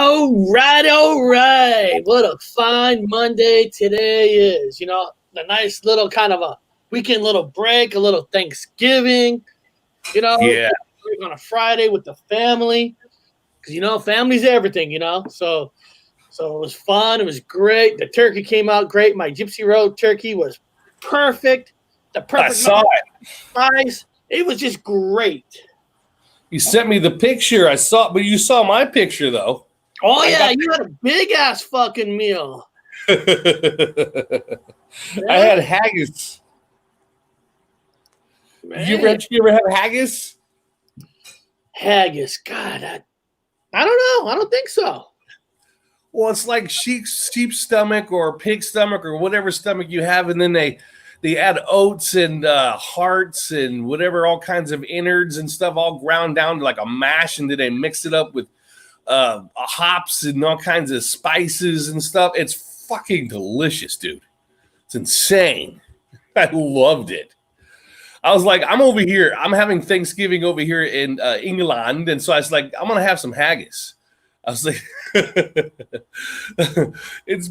All right. What a fine Monday today is. The nice little kind of a weekend little break, a little Thanksgiving, Yeah. on a Friday with the family. Because, family's everything, So it was fun. It was great. The turkey came out great. My Gypsy Road turkey was perfect. The perfect I saw it. size. It was just great. You sent me the picture. I saw, but you saw my picture though. Oh yeah, you had a big ass fucking meal. I had haggis. You ever have haggis? Haggis, God, I don't know. I don't think so. Well, it's like sheep stomach or pig stomach or whatever stomach you have, and then they add oats and hearts and whatever, all kinds of innards and stuff, all ground down to like a mash, and then they mix it up with hops and all kinds of spices and stuff. It's fucking delicious, dude. It's insane. I loved it. I was like, I'm over here. I'm having Thanksgiving over here in England, and so I was like, I'm gonna have some haggis. I was like, it's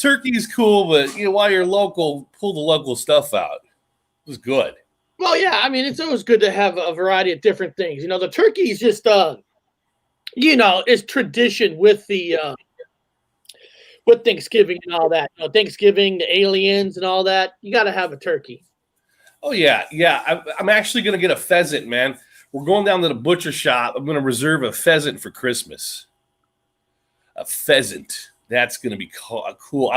turkey is cool, but while you're local, pull the local stuff out. It was good. Well, yeah, I mean, it's always good to have a variety of different things. The turkey is just it's tradition with the with Thanksgiving and all that. Thanksgiving, the aliens and all that. You got to have a turkey. Oh yeah. I'm actually gonna get a pheasant, man. We're going down to the butcher shop. I'm gonna reserve a pheasant for Christmas. A pheasant. That's gonna be cool.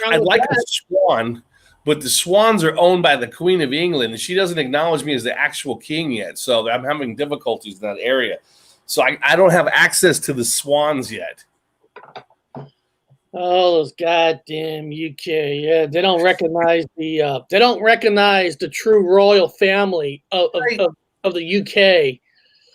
I'd like a swan, but the swans are owned by the Queen of England, and she doesn't acknowledge me as the actual king yet. So I'm having difficulties in that area. So I don't have access to the swans yet. Oh, those goddamn UK! Yeah, they don't recognize the true royal family of the UK.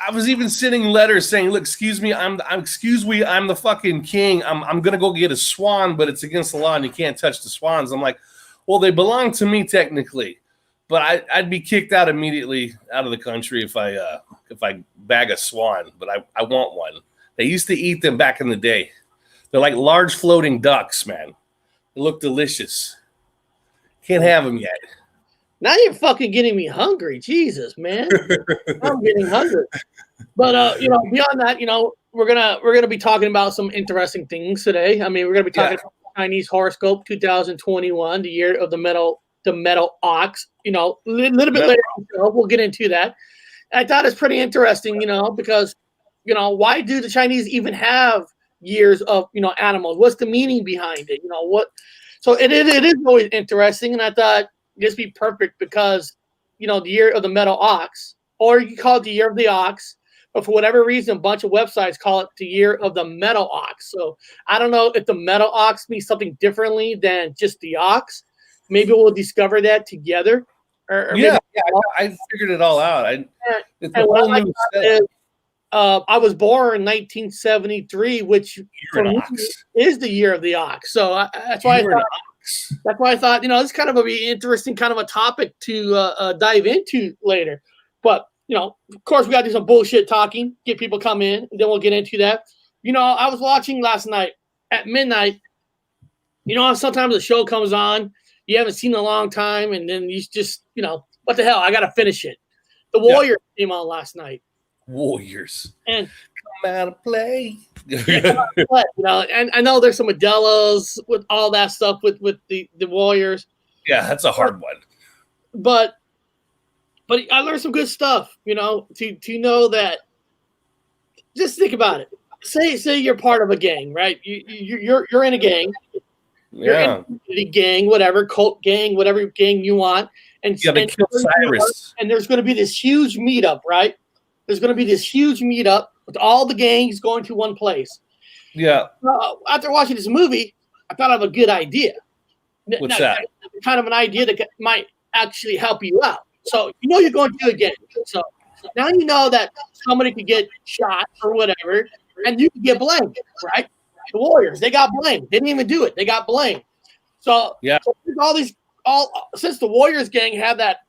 I was even sending letters saying, "Look, excuse me, I'm the fucking king. I'm gonna go get a swan, but it's against the law, and you can't touch the swans." I'm like, "Well, they belong to me technically, but I'd be kicked out immediately out of the country if I bag a swan. But I want one. They used to eat them back in the day. They're like large floating ducks, man. They look delicious. Can't have them yet." Now you're fucking getting me hungry. Jesus, man. I'm getting hungry. But beyond that, we're gonna be talking about some interesting things today. I mean, we're gonna be talking about Chinese horoscope 2021, the year of the metal ox. A little bit later, we'll get into that. I thought it's pretty interesting, because why do the Chinese even have years of animals? What's the meaning behind it? So it is always interesting, and I thought this be perfect because the year of the metal ox, or you call it the year of the ox, but for whatever reason, a bunch of websites call it the year of the metal ox. So I don't know if the metal ox means something differently than just the ox. Maybe we'll discover that together. I figured it all out. It's a whole new set. I was born in 1973, which for me is the year of the ox. So that's why I thought, it's kind of a interesting kind of a topic to dive into later. But, of course, we got to do some bullshit talking, get people come in, and then we'll get into that. I was watching last night at midnight. Sometimes the show comes on, you haven't seen it in a long time, and then you just, what the hell, I got to finish it. The Warriors came on last night. Warriors. And come out of play. And I know there's some Modelos with all that stuff with the Warriors. Yeah, that's a hard one. But I learned some good stuff, to know that. Just think about it. Say you're part of a gang, right? You're in a gang. You're in a gang, whatever, cult gang, whatever gang you want. And you gotta kill Cyrus. And there's going to be this huge meetup, right? There's going to be this huge meetup with all the gangs going to one place. Yeah. After watching this movie, I thought of a good idea. What's that? Kind of an idea that might actually help you out. So you're going to a gang. So now you know that somebody could get shot or whatever, and you could get blamed, right? The Warriors, they got blamed. They didn't even do it. They got blamed. So since the Warriors gang have that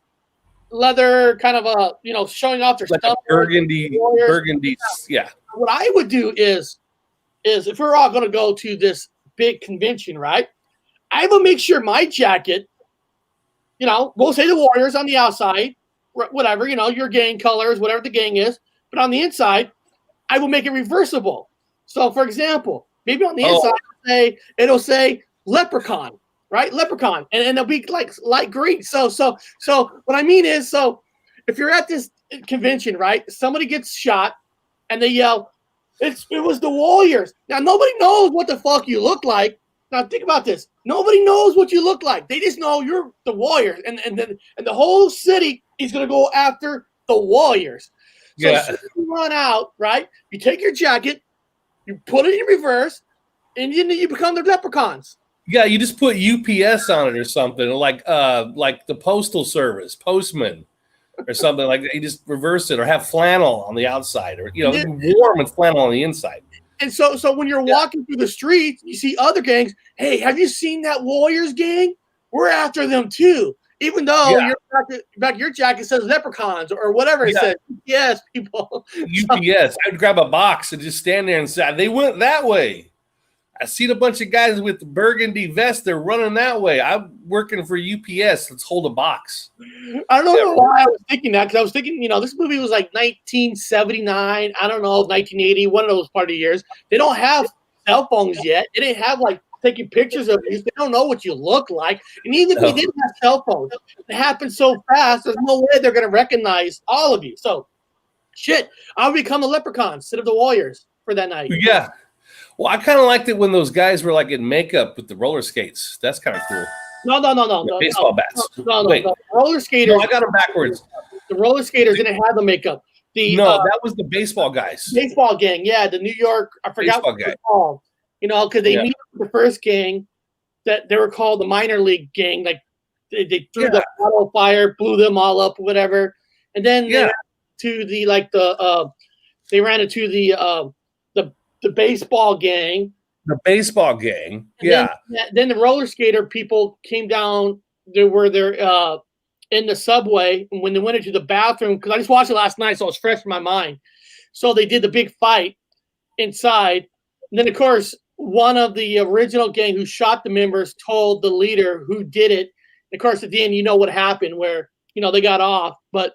leather kind of showing off their like stuff. Burgundy, yeah. What I would do is is if we're all going to go to this big convention, right? I will make sure my jacket, we'll say the Warriors on the outside, whatever, your gang colors, whatever the gang is, but on the inside, I will make it reversible. So, for example, maybe on the inside, it'll say leprechaun, right? Leprechaun, and it'll be like light green. So what I mean is, if you're at this convention, right, somebody gets shot, and they yell, "It was the Warriors." Now nobody knows what the fuck you look like. Now think about this. Nobody knows what you look like. They just know you're the Warriors, and the whole city is gonna go after the Warriors. So as soon as you run out, right? You take your jacket, you put it in reverse, and then you become the leprechauns. Yeah, you just put UPS on it or something, like the postal service, postman, or something like that. You just reverse it, or have flannel on the outside, or warm and flannel on the inside. And so when you're walking through the streets, you see other gangs. Hey, have you seen that Warriors gang? We're after them too. Even though your back your jacket says leprechauns or whatever it says. Yes, people. UPS. I'd grab a box and just stand there and say, they went that way. I seen a bunch of guys with burgundy vests. They're running that way. I'm working for UPS. Let's hold a box. I don't know why I was thinking that, because I was thinking, this movie was like 1979. I don't know, 1980, one of those part of the years. They don't have cell phones yet. They didn't have taking pictures of you. They don't know what you look like. And even if they didn't have cell phones, it happens so fast, there's no way they're going to recognize all of you. So, shit, I'll become the leprechaun instead of the Warriors for that night. Yeah. Well, I kind of liked it when those guys were like in makeup with the roller skates. That's kind of cool. No. Baseball bats. No. Roller skaters. No, I got them backwards. The roller skaters didn't have the makeup. That was the baseball guys. Baseball gang, yeah. The New York, I forgot what they're called. Because they meet the first gang that they were called the minor league gang. Like they threw the auto fire, blew them all up, whatever. And then they ran into the baseball gang. The baseball gang. Then the roller skater people came down. They were there in the subway, and when they went into the bathroom, because I just watched it last night, so it's fresh in my mind. So they did the big fight inside. And then, of course, one of the original gang who shot the members told the leader who did it. And of course, at the end, what happened, where they got off. But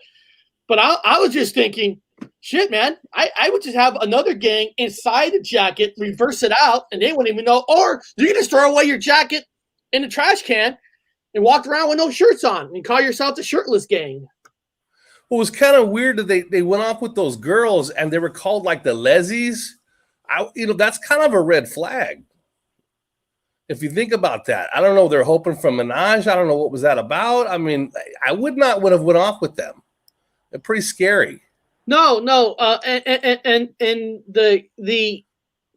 I was just thinking, shit, man, I would just have another gang inside the jacket, reverse it out, and they wouldn't even know. Or you can just throw away your jacket in the trash can and walk around with no shirts on and call yourself the shirtless gang. Well, it was kind of weird that they went off with those girls and they were called like the lessies. That's kind of a red flag. If you think about that, I don't know. They're hoping for menage. I don't know what was that about. I mean, I would have went off with them. They're pretty scary. No. And the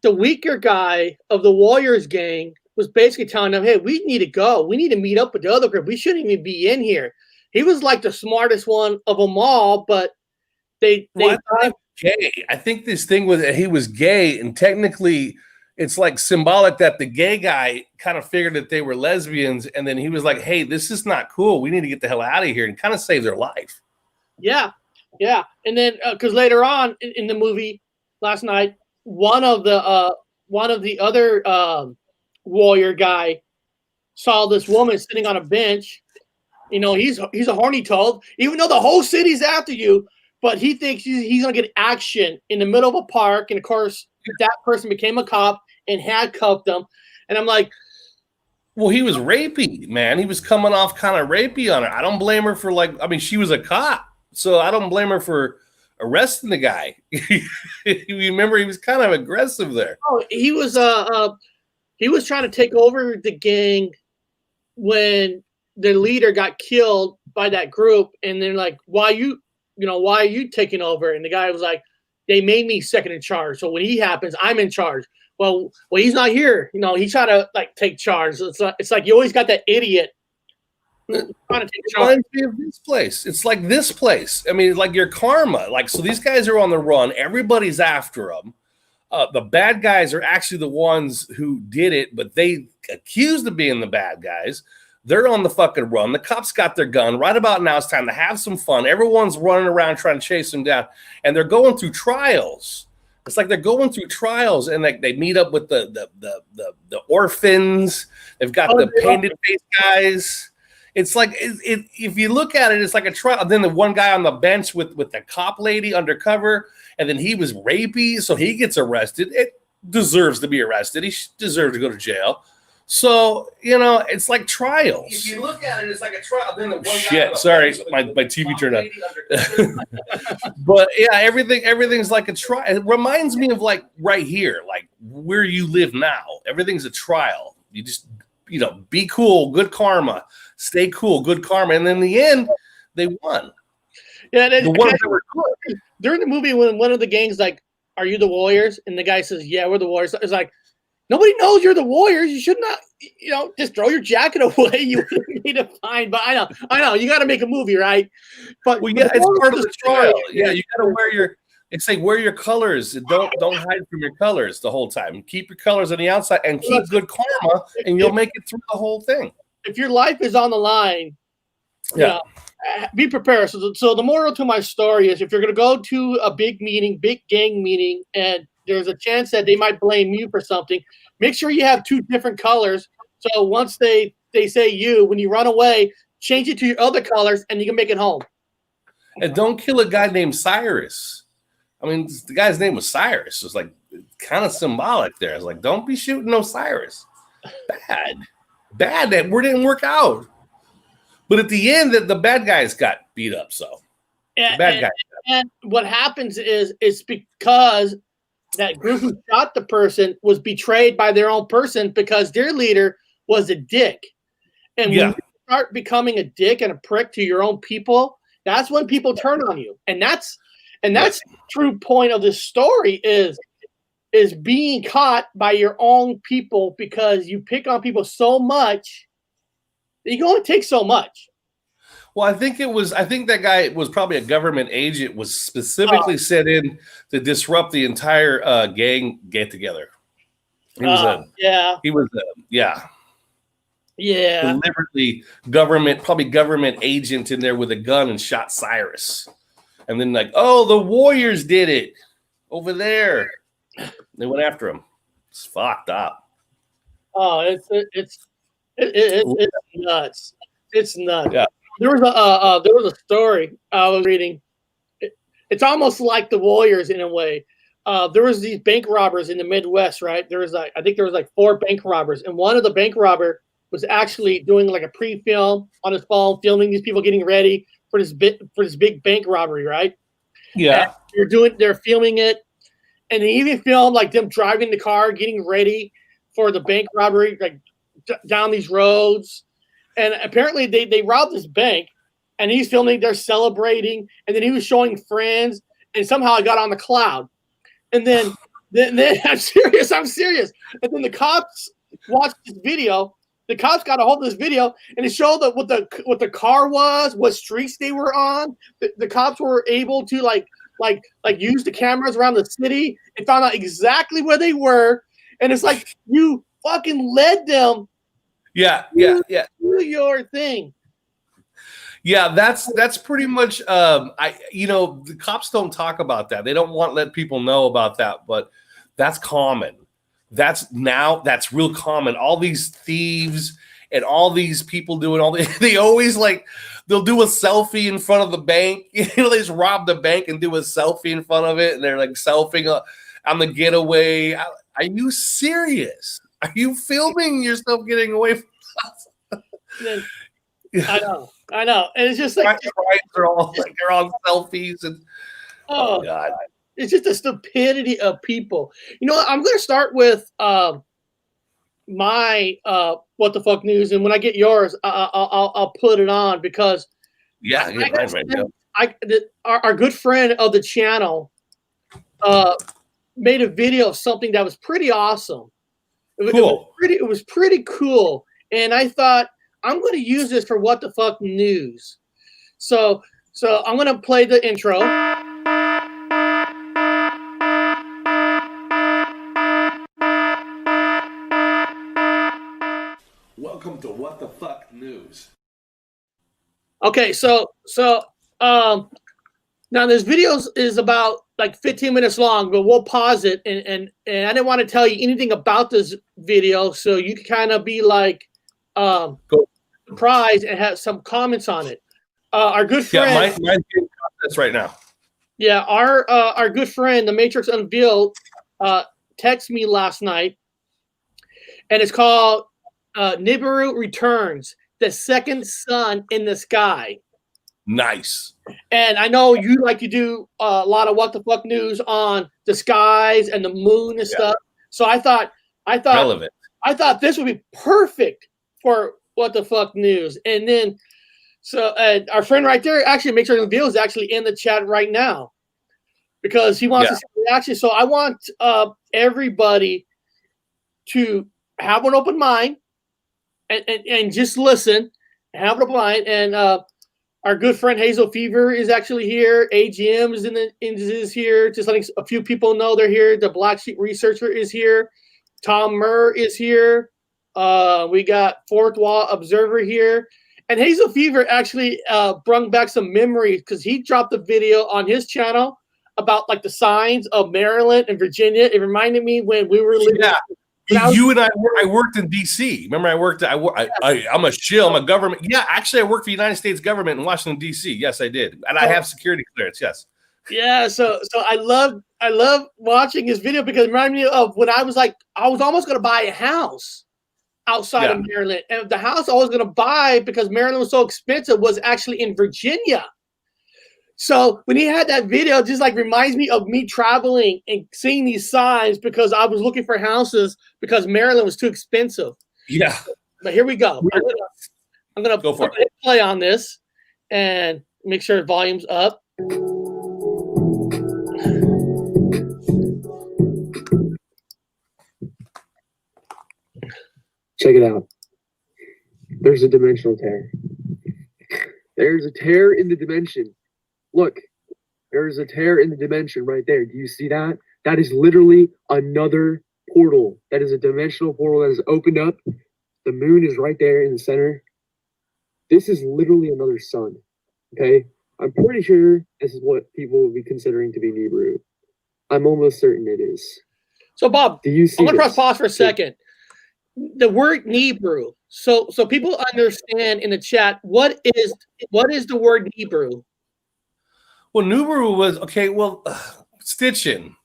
weaker guy of the Warriors gang was basically telling them, hey, we need to go. We need to meet up with the other group. We shouldn't even be in here. He was like the smartest one of them all, but they gay. I think this thing was that he was gay, and technically it's like symbolic that the gay guy kind of figured that they were lesbians, and then he was like, hey, this is not cool. We need to get the hell out of here, and kind of save their life. Yeah. And then because later on in the movie last night, one of the other warrior guy saw this woman sitting on a bench. He's a horny toad, even though the whole city's after you. But he thinks he's going to get action in the middle of a park. And, of course, that person became a cop and handcuffed him. And I'm like, well, he was rapey, man. He was coming off kind of rapey on her. I don't blame her for she was a cop. So I don't blame her for arresting the guy. You remember he was kind of aggressive there. Oh, he was trying to take over the gang when the leader got killed by that group. And they're like, why are you taking over? And the guy was like, they made me second in charge. So when he happens, I'm in charge. Well, he's not here. He tried to take charge. It's like you always got that idiot trying to take charge. Reminds me of this place. It's like this place. I mean, like your karma. So these guys are on the run. Everybody's after them. The bad guys are actually the ones who did it, but they accused of being the bad guys. They're on the fucking run. The cops got their gun. Right about now, it's time to have some fun. Everyone's running around trying to chase them down. And they're going through trials. It's like they're going through trials, and like they meet up with the orphans. They've got the painted face guys. It's like if you look at it, it's like a trial. Then the one guy on the bench with the cop lady undercover, and then he was rapey, so he gets arrested. It deserves to be arrested. He deserves to go to jail. So, it's like trials. If you look at it, it's like a trial. Then the one Shit, sorry, my TV turned on. But yeah, everything's like a trial. It reminds me of like right here, like where you live now. Everything's a trial. You just, be cool, good karma. Stay cool, good karma. And then in the end, they won. Yeah, the ones that were good. During the movie, when one of the gangs like, "Are you the Warriors?" and the guy says, "Yeah, we're the Warriors." It's like, nobody knows you're the Warriors. You should not, just throw your jacket away. You need to find. But I know. You got to make a movie, right? But yeah, it's part of the trial. Yeah, you got to wear your. It's like wear your colors. Don't hide from your colors the whole time. Keep your colors on the outside and keep good karma, and you'll make it through the whole thing. If your life is on the line, be prepared. So the moral to my story is, if you're going to go to a big gang meeting, and there's a chance that they might blame you for something, make sure you have two different colors. So once they say you, when you run away, change it to your other colors, and you can make it home. And don't kill a guy named Cyrus. I mean, the guy's name was Cyrus. It's like kind of symbolic there. It's like, don't be shooting no Cyrus. Bad. That didn't work out. But at the end, the bad guys got beat up. So and what happens is it's because that group who shot the person was betrayed by their own person, because their leader was a dick. And when you start becoming a dick and a prick to your own people, that's when people turn on you. And that's the true point of this story is being caught by your own people, because you pick on people so much that you can only take so much. Well, I think that guy was probably a government agent, was specifically sent in to disrupt the entire gang get together. He was deliberately government agent in there with a gun and shot Cyrus. And then like, oh, the Warriors did it over there. They went after him. It's fucked up. Oh, it's nuts. It's nuts. Yeah. There was a story I was reading. It's almost like the Warriors in a way. There was these bank robbers in the Midwest, right? I think there was like 4 bank robbers, and one of the bank robber was actually doing like a pre-film on his phone, filming these people getting ready for this big bank robbery, right? Yeah. And they're filming it, and they even filmed like them driving the car, getting ready for the bank robbery, like down these roads. And apparently they robbed this bank, and he's filming, they're celebrating, and then he was showing friends, and somehow I got on the cloud. And then I'm serious. And then the cops watched this video. The cops got a hold of this video, and it showed what the car was, what streets they were on. The cops were able to like use the cameras around the city and found out exactly where they were. And it's like, you fucking led them. Yeah. Do your thing. Yeah, that's pretty much. The cops don't talk about that. They don't want to let people know about that, but that's common. That's real common. All these thieves and all these people doing they always they'll do a selfie in front of the bank. They just rob the bank and do a selfie in front of it, and they're like selfieing on the getaway. Are you serious? Are you filming yourself getting away from us? I know. And it's just like they're all selfies and oh God. It's just the stupidity of people. You know what? I'm going to start with my what the fuck news, and when I get yours, I'll put it on, because our good friend of the channel made a video of something that was pretty awesome. It was pretty cool, and I thought, I'm going to use this for what the fuck news. So I'm going to play the intro. Welcome to What the Fuck News. Okay, so Now this video is about like 15 minutes long, but we'll pause it, and I didn't want to tell you anything about this video, so you can kind of be like surprised and have some comments on it. Our good friend, mine's getting comments right now. Yeah, our good friend, the Matrix Unveiled, texted me last night, and it's called Nibiru Returns, the second sun in the sky. Nice. And I know you like to do a lot of what the fuck news on the skies and the moon and stuff. So I thought relevant. I thought this would be perfect for what the fuck news. And then so our friend right there, actually, Matrix Unveiled, is actually in the chat right now because he wants to see the reaction. So I want everybody to have an open mind and just listen, have an open mind. And our good friend Hazel Fever is actually here. AGM is here. Just letting a few people know they're here. The Black Sheep Researcher is here. Tom Murr is here. We got Fourth Wall Observer here. And Hazel Fever actually brought back some memories because he dropped a video on his channel about like the signs of Maryland and Virginia. It reminded me when we were living. Yeah. You and I worked in D.C. Remember, I'm a shill. I'm a government. Yeah, actually, I worked for the United States government in Washington, D.C. Yes, I did, and I have security clearance. Yes. Yeah. So I love watching his video because it reminded me of when I was almost going to buy a house outside of Maryland, and the house I was going to buy because Maryland was so expensive was actually in Virginia. So when he had that video, it just like reminds me of me traveling and seeing these signs because I was looking for houses because Maryland was too expensive. Yeah. But here we go. I'm gonna go for it. Play on this and make sure the volume's up. Check it out. There's a dimensional tear. There's a tear in the dimension. Look, there's a tear in the dimension right there. Do you see that? That is literally another portal. That is a dimensional portal that has opened up. The moon is right there in the center. This is literally another sun. Okay? I'm pretty sure this is what people will be considering to be Nibiru. I'm almost certain it is. So, Bob, do you see I'm going to press pause for a second. The word Nibiru. So people understand in the chat, what is the word Nibiru? Well, Nibiru was Stitchin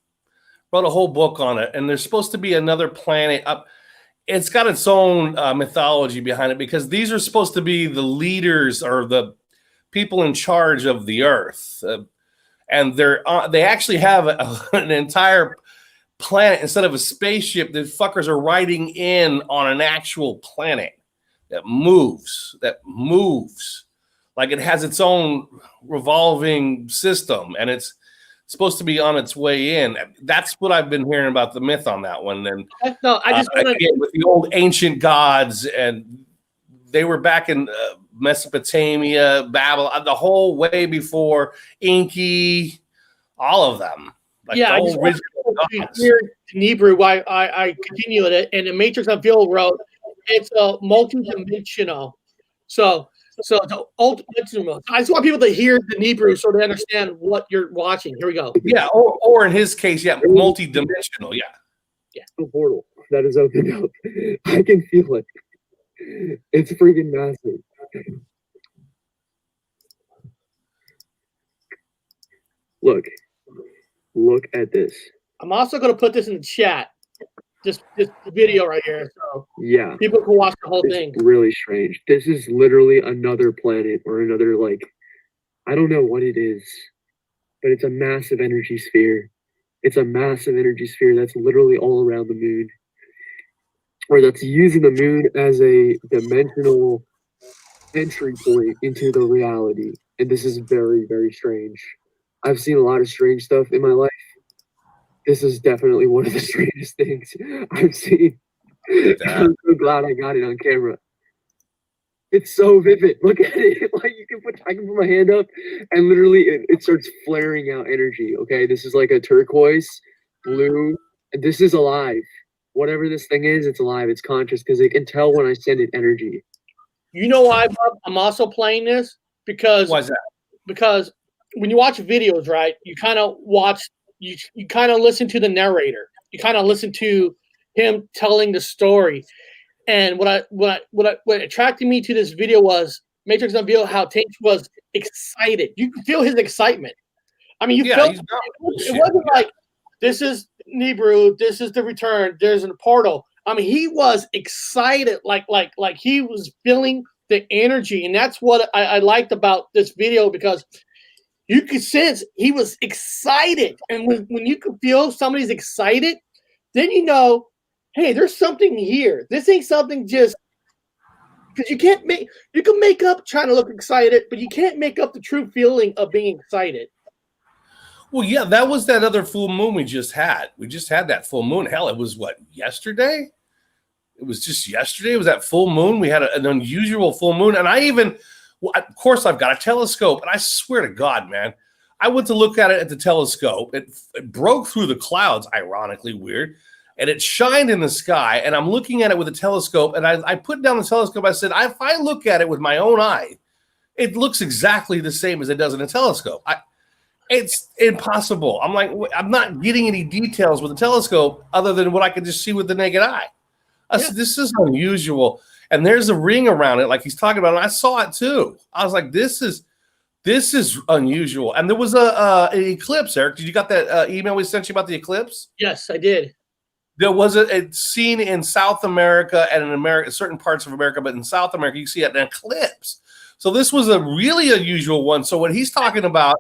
wrote a whole book on it, and there's supposed to be another planet up. It's got its own mythology behind it because these are supposed to be the leaders or the people in charge of the Earth, and they actually have an entire planet instead of a spaceship. The fuckers are riding in on an actual planet that moves. Like it has its own revolving system, and it's supposed to be on its way in. That's what I've been hearing about the myth on that one. And no, I just again, with the old ancient gods, and they were back in Mesopotamia, Babylon, the whole way before Inky, all of them. Like I just want to hear in Hebrew why I continue with it. And the Matrix Unveiled wrote, it's a multi-dimensional. So the ultimate. I just want people to hear the Hebrew so they understand what you're watching. Here we go. Yeah, or in his case, multi-dimensional. Yeah. The portal that is opened up. I can feel it. It's freaking massive. Look at this. I'm also going to put this in the chat. Just this video right here, so yeah, people can watch the whole thing. Really strange. This is literally another planet or another, like, I don't know what it is, but it's a massive energy sphere. It's a massive energy sphere that's literally all around the moon, or that's using the moon as a dimensional entry point into the reality. And this is very, very strange. I've seen a lot of strange stuff in my life. This is definitely one of the strangest things I've seen. I'm so glad I got it on camera. It's so vivid. Look at it. Like I can put my hand up and literally it starts flaring out energy. Okay, this is like a turquoise, blue, and this is alive. Whatever this thing is, it's alive. It's conscious because it can tell when I send it energy. You know why, Bob? I'm also playing this because why is that? Because when you watch videos, right, you kind of you kind of listen to the narrator. You kind of listen to him telling the story. And what attracted me to this video was Matrix unveiled how Tank was excited. You could feel his excitement. I mean, you felt it wasn't like this is Nibiru, this is the return, there's a portal. I mean, he was excited, like he was feeling the energy, and that's what I liked about this video, because you could sense he was excited. And when you can feel somebody's excited, then you know, hey, there's something here. This ain't something just because you can make up trying to look excited, but you can't make up the true feeling of being excited. Well, yeah, that was that other full moon we just had. We just had that full moon. Hell, it was what, yesterday? It was just yesterday. It was that full moon. We had an unusual full moon. And of course, I've got a telescope. And I swear to God, man, I went to look at it at the telescope. It broke through the clouds, ironically weird. And it shined in the sky. And I'm looking at it with a telescope. And I put down the telescope. I said, if I look at it with my own eye, it looks exactly the same as it does in a telescope. It's impossible. I'm like, I'm not getting any details with the telescope other than what I can just see with the naked eye. I said, this is unusual. And there's a ring around it, like he's talking about. And I saw it too. I was like, this is unusual. And there was an eclipse, Eric. Did you got that email we sent you about the eclipse? Yes, I did. There was a scene in South America and in certain parts of America, but in South America, you see an eclipse. So this was a really unusual one. So what he's talking about,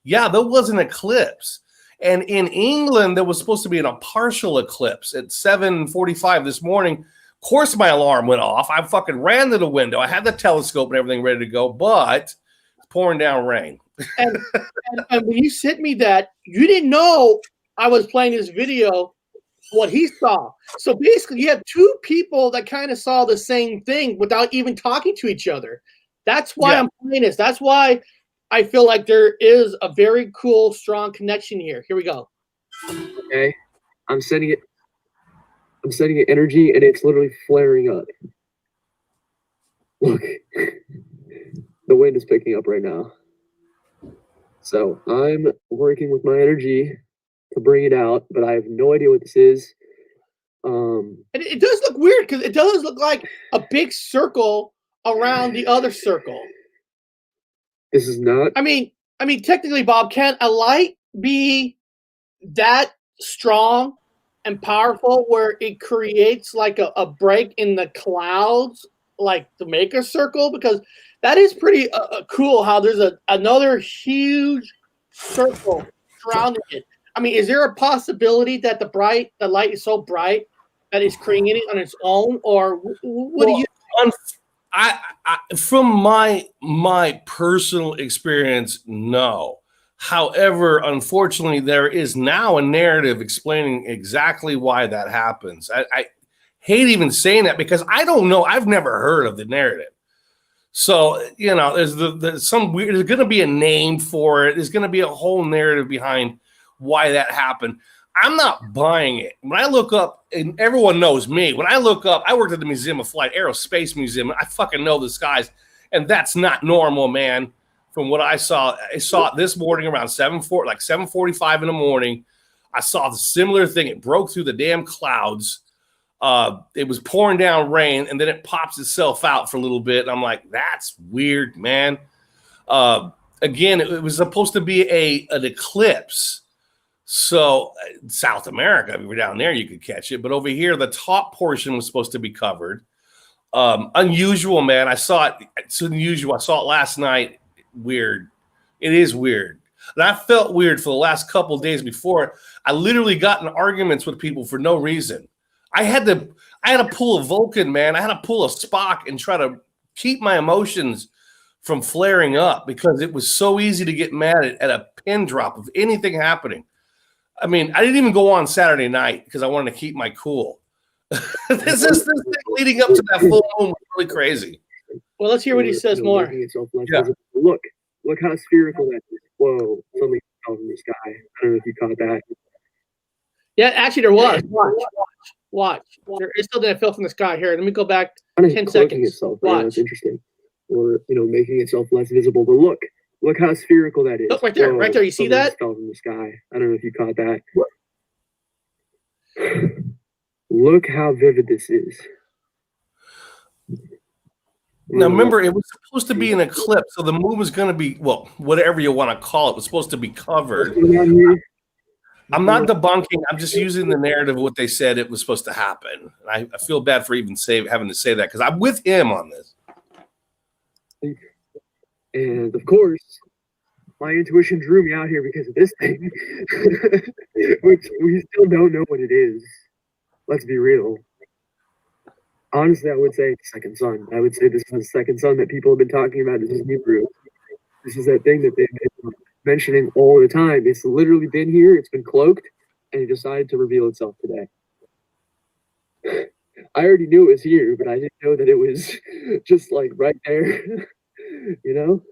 yeah, there was an eclipse. And in England, there was supposed to be a partial eclipse at 7:45 this morning. Of course, my alarm went off. I fucking ran to the window. I had the telescope and everything ready to go, but it's pouring down rain. And when you sent me that, you didn't know I was playing this video, what he saw. So basically, you have two people that kind of saw the same thing without even talking to each other. That's why I'm playing this. That's why I feel like there is a very cool, strong connection here. Here we go. Okay. I'm sending it energy, and it's literally flaring up. Look. The wind is picking up right now. So I'm working with my energy to bring it out, but I have no idea what this is. And it does look weird, because it does look like a big circle around the other circle. This is not. I mean, technically, Bob, can a light be that strong and powerful where it creates like a break in the clouds, like to make a circle? Because that is pretty cool. How there's another huge circle surrounding it. I mean, is there a possibility that the light is so bright that it's creating it on its own, or what do you? From my personal experience, no. However, unfortunately, there is now a narrative explaining exactly why that happens. I hate even saying that because I don't know. I've never heard of the narrative. So, you know, there's some weird, there's going to be a name for it. There's going to be a whole narrative behind why that happened. I'm not buying it. When I look up, and everyone knows me, when I look up, I worked at the Museum of Flight, Aerospace Museum. I fucking know the skies, and that's not normal, man. From what I saw it this morning around 7:45 in the morning. I saw the similar thing. It broke through the damn clouds. It was pouring down rain, and then it pops itself out for a little bit. And I'm like, that's weird, man. Again, it was supposed to be an eclipse. So South America, if you were down there, you could catch it. But over here, the top portion was supposed to be covered. Unusual, man. I saw it. It's unusual. I saw it last night. Weird. It is weird. And I felt weird for the last couple of days before. I literally got in arguments with people for no reason. I had to pull a Vulcan, man. I had to pull a Spock and try to keep my emotions from flaring up because it was so easy to get mad at a pin drop of anything happening. I mean, I didn't even go on Saturday night because I wanted to keep my cool. this thing leading up to that full moon was really crazy. Well, let's hear what he says more. Yeah. Look how spherical that is. Whoa, something fell from the sky. I don't know if you caught that. Yeah, actually there was. Watch. There is something that fell from the sky. Here, let me go back 10 seconds. Itself, watch. That's interesting. Or, making itself less visible. But Look how spherical that is. Look right there, Whoa, right there. You see something that? just fell from the sky. I don't know if you caught that. Look how vivid this is. Now, remember, it was supposed to be an eclipse, so the moon was going to be, well, whatever you want to call it, was supposed to be covered. I'm not debunking. I'm just using the narrative of what they said it was supposed to happen. I feel bad for even having to say that because I'm with him on this. And of course, my intuition drew me out here because of this thing, which we still don't know what it is. Let's be real. Honestly, I would say second sun. I would say this is the second sun that people have been talking about. This is Hebrew. This is that thing that they've been mentioning all the time. It's literally been here. It's been cloaked, and it decided to reveal itself today. I already knew it was here, but I didn't know that it was just like right there, you know?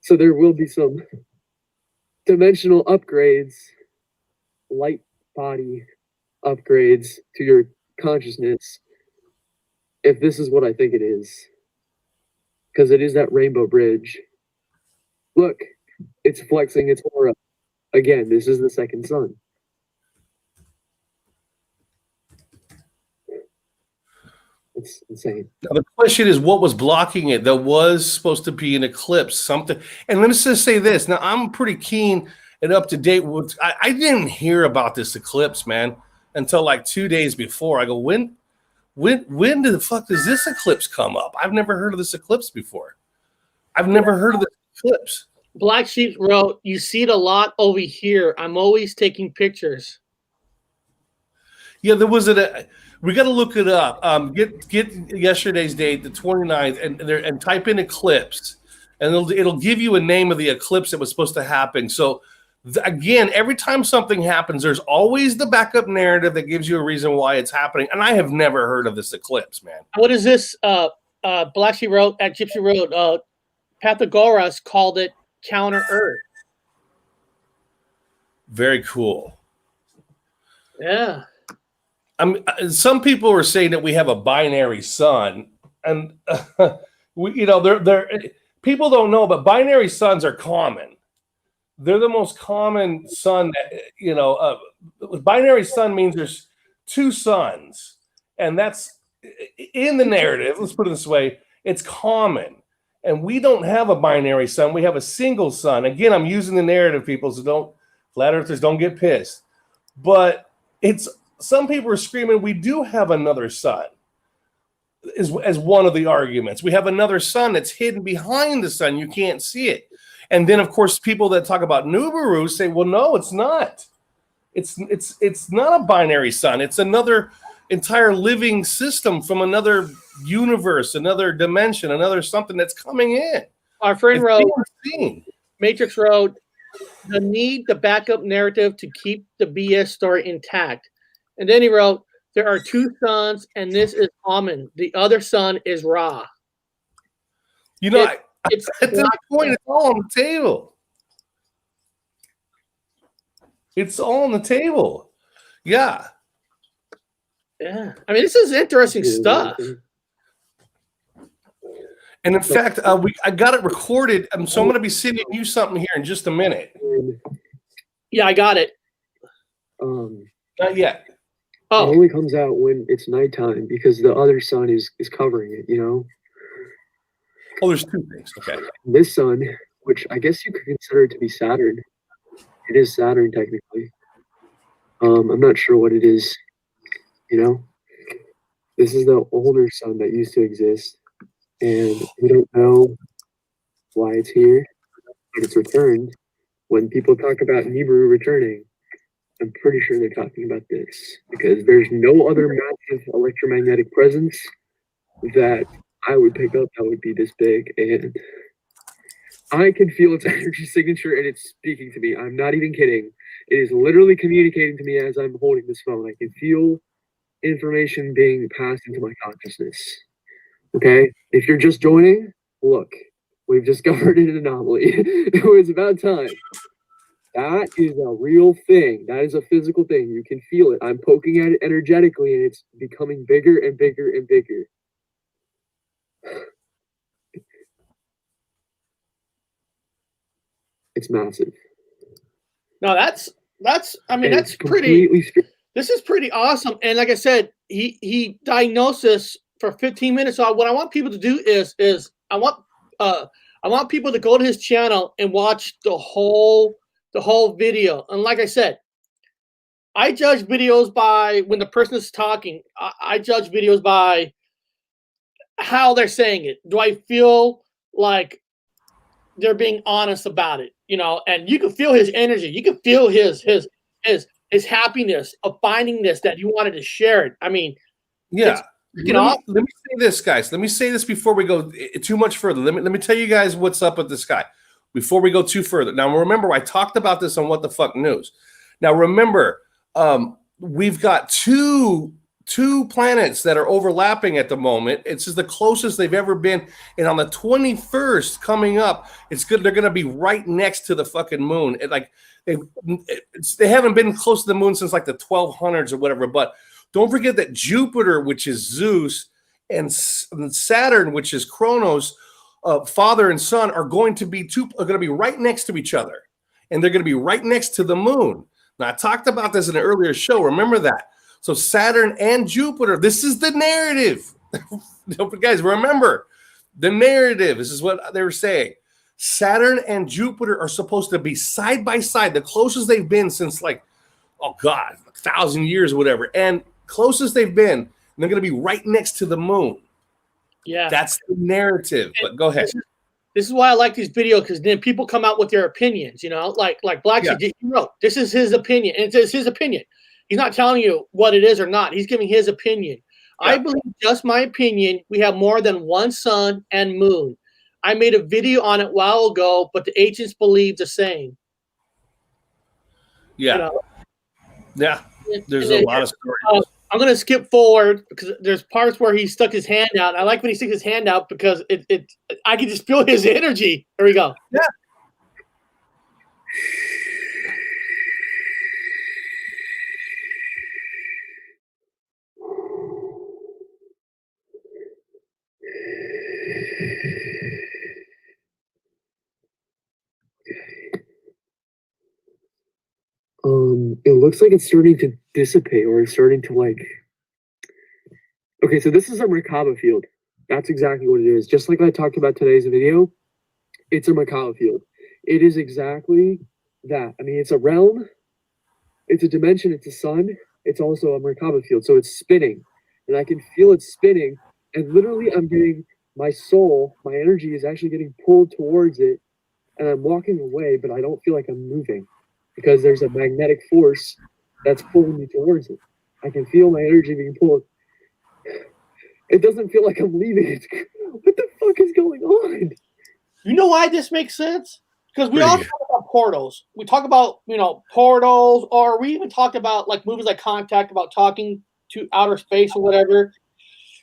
So there will be some dimensional upgrades, light body upgrades to your consciousness, if this is what I think it is. Because it is that rainbow bridge. Look, it's flexing its aura. Again, this is the second sun. It's insane. Now, the question is, what was blocking it? There was supposed to be an eclipse, something. And let's just say this. Now, I'm pretty keen and up to date with. I didn't hear about this eclipse, man, until like 2 days before. I go, when the fuck does this eclipse come up? I've never heard of this eclipse before. I've never heard of this eclipse. Black Sheep wrote, "You see it a lot over here. I'm always taking pictures." Yeah, there was we got to look it up. Get yesterday's date, the 29th, and type in eclipse, and it'll give you a name of the eclipse that was supposed to happen. So again, every time something happens, there's always the backup narrative that gives you a reason why it's happening. And I have never heard of this eclipse, man. What is this? Black Sheep wrote at Gypsy Road. Pythagoras called it counter Earth. Very cool. Yeah. Some people are saying that we have a binary sun, and people don't know, but binary suns are common. They're the most common sun that, binary sun means there's two suns, and that's in the narrative. Let's put it this way. It's common, and we don't have a binary sun. We have a single sun. Again, I'm using the narrative, people, so flat earthers don't get pissed. But some people are screaming we do have another sun as one of the arguments. We have another sun that's hidden behind the sun. You can't see it. And then, of course, people that talk about Nibiru say, well, no, it's not. It's not a binary sun. It's another entire living system from another universe, another dimension, another something that's coming in. Our friend wrote, Matrix wrote, the need the backup narrative to keep the BS story intact. And then he wrote, there are two suns, and this is Amen. The other sun is Ra. It's at this point, it's all on the table. It's all on the table. Yeah. Yeah. I mean, this is interesting stuff. And in fact, I got it recorded. So I'm going to be sending you something here in just a minute. Yeah, I got it. Not yet. Oh. It only comes out when it's nighttime because the other sun is covering it, Oh, there's two things. Okay. This sun, which I guess you could consider it to be Saturn. It is Saturn technically. I'm not sure what it is, This is the older sun that used to exist. And we don't know why it's here, but it's returned. When people talk about Nibiru returning, I'm pretty sure they're talking about this because there's no other massive electromagnetic presence that I would pick up that would be this big. And I can feel its energy signature and it's speaking to me. I'm not even kidding. It is literally communicating to me as I'm holding this phone. I can feel information being passed into my consciousness. Okay, if you're just joining, look, we've discovered an anomaly. It was about time. That is a real thing. That is a physical thing. You can feel it. I'm poking at it energetically, and it's becoming bigger and bigger and bigger. It's massive. No, that's I mean, And that's it's pretty. completely This is pretty awesome. And like I said, he diagnosed this for 15 minutes. So what I want people to do is I want people to go to his channel and watch the whole video. And like I said, I judge videos by when the person is talking. I judge videos by how they're saying it. Do I feel like they're being honest about it? You know, and you can feel his energy. You can feel his happiness of finding this, that you wanted to share it. I mean, Yeah. let me say this, guys. Let me say this before we go too much further. Let me tell you guys what's up with this guy before we go too further. Now, remember, I talked about this on What the Fuck News. Now, remember, we've got two planets that are overlapping at the moment. It's just the closest they've ever been. And on the 21st coming up, it's good. They're going to be right next to the fucking moon. They haven't been close to the moon since like the 1200s or whatever. But don't forget that Jupiter, which is Zeus, and Saturn, which is Kronos, father and son, are going to be right next to each other, and they're going to be right next to the moon. Now, I talked about this in an earlier show. Remember that. So Saturn and Jupiter. This is the narrative. Guys, remember the narrative. This is what they were saying. Saturn and Jupiter are supposed to be side by side, the closest they've been since like, oh God, 1,000 years or whatever. And closest they've been, and they're going to be right next to the moon. Yeah. That's the narrative. But go ahead. This is why I like these videos, because then people come out with their opinions, you know, like Black Sheep, he wrote, this is his opinion. And it's his opinion. He's not telling you what it is or not. He's giving his opinion. Yeah. I believe, just my opinion, we have more than one sun and moon. I made a video on it a while ago, but the ancients believe the same. Yeah. You know? Yeah. There's a lot of stories. I'm going to skip forward because there's parts where he stuck his hand out. I like when he sticks his hand out because I can just feel his energy. There we go. Yeah. It looks like it's starting to dissipate, or it's starting to like. Okay, so this is a Merkaba field. That's exactly what it is. Just like I talked about today's video, it's a Merkaba field. It is exactly that. I mean, it's a realm, it's a dimension, it's a sun. It's also a Merkaba field, so it's spinning, and I can feel it spinning. And literally, I'm getting my soul, my energy is actually getting pulled towards it, and I'm walking away, but I don't feel like I'm moving, because there's a magnetic force that's pulling me towards it. I can feel my energy being pulled. It doesn't feel like I'm leaving. What the fuck is going on? You know why this makes sense? Because we all talk about portals. We talk about, you know, portals, or we even talk about like movies like Contact, about talking to outer space or whatever.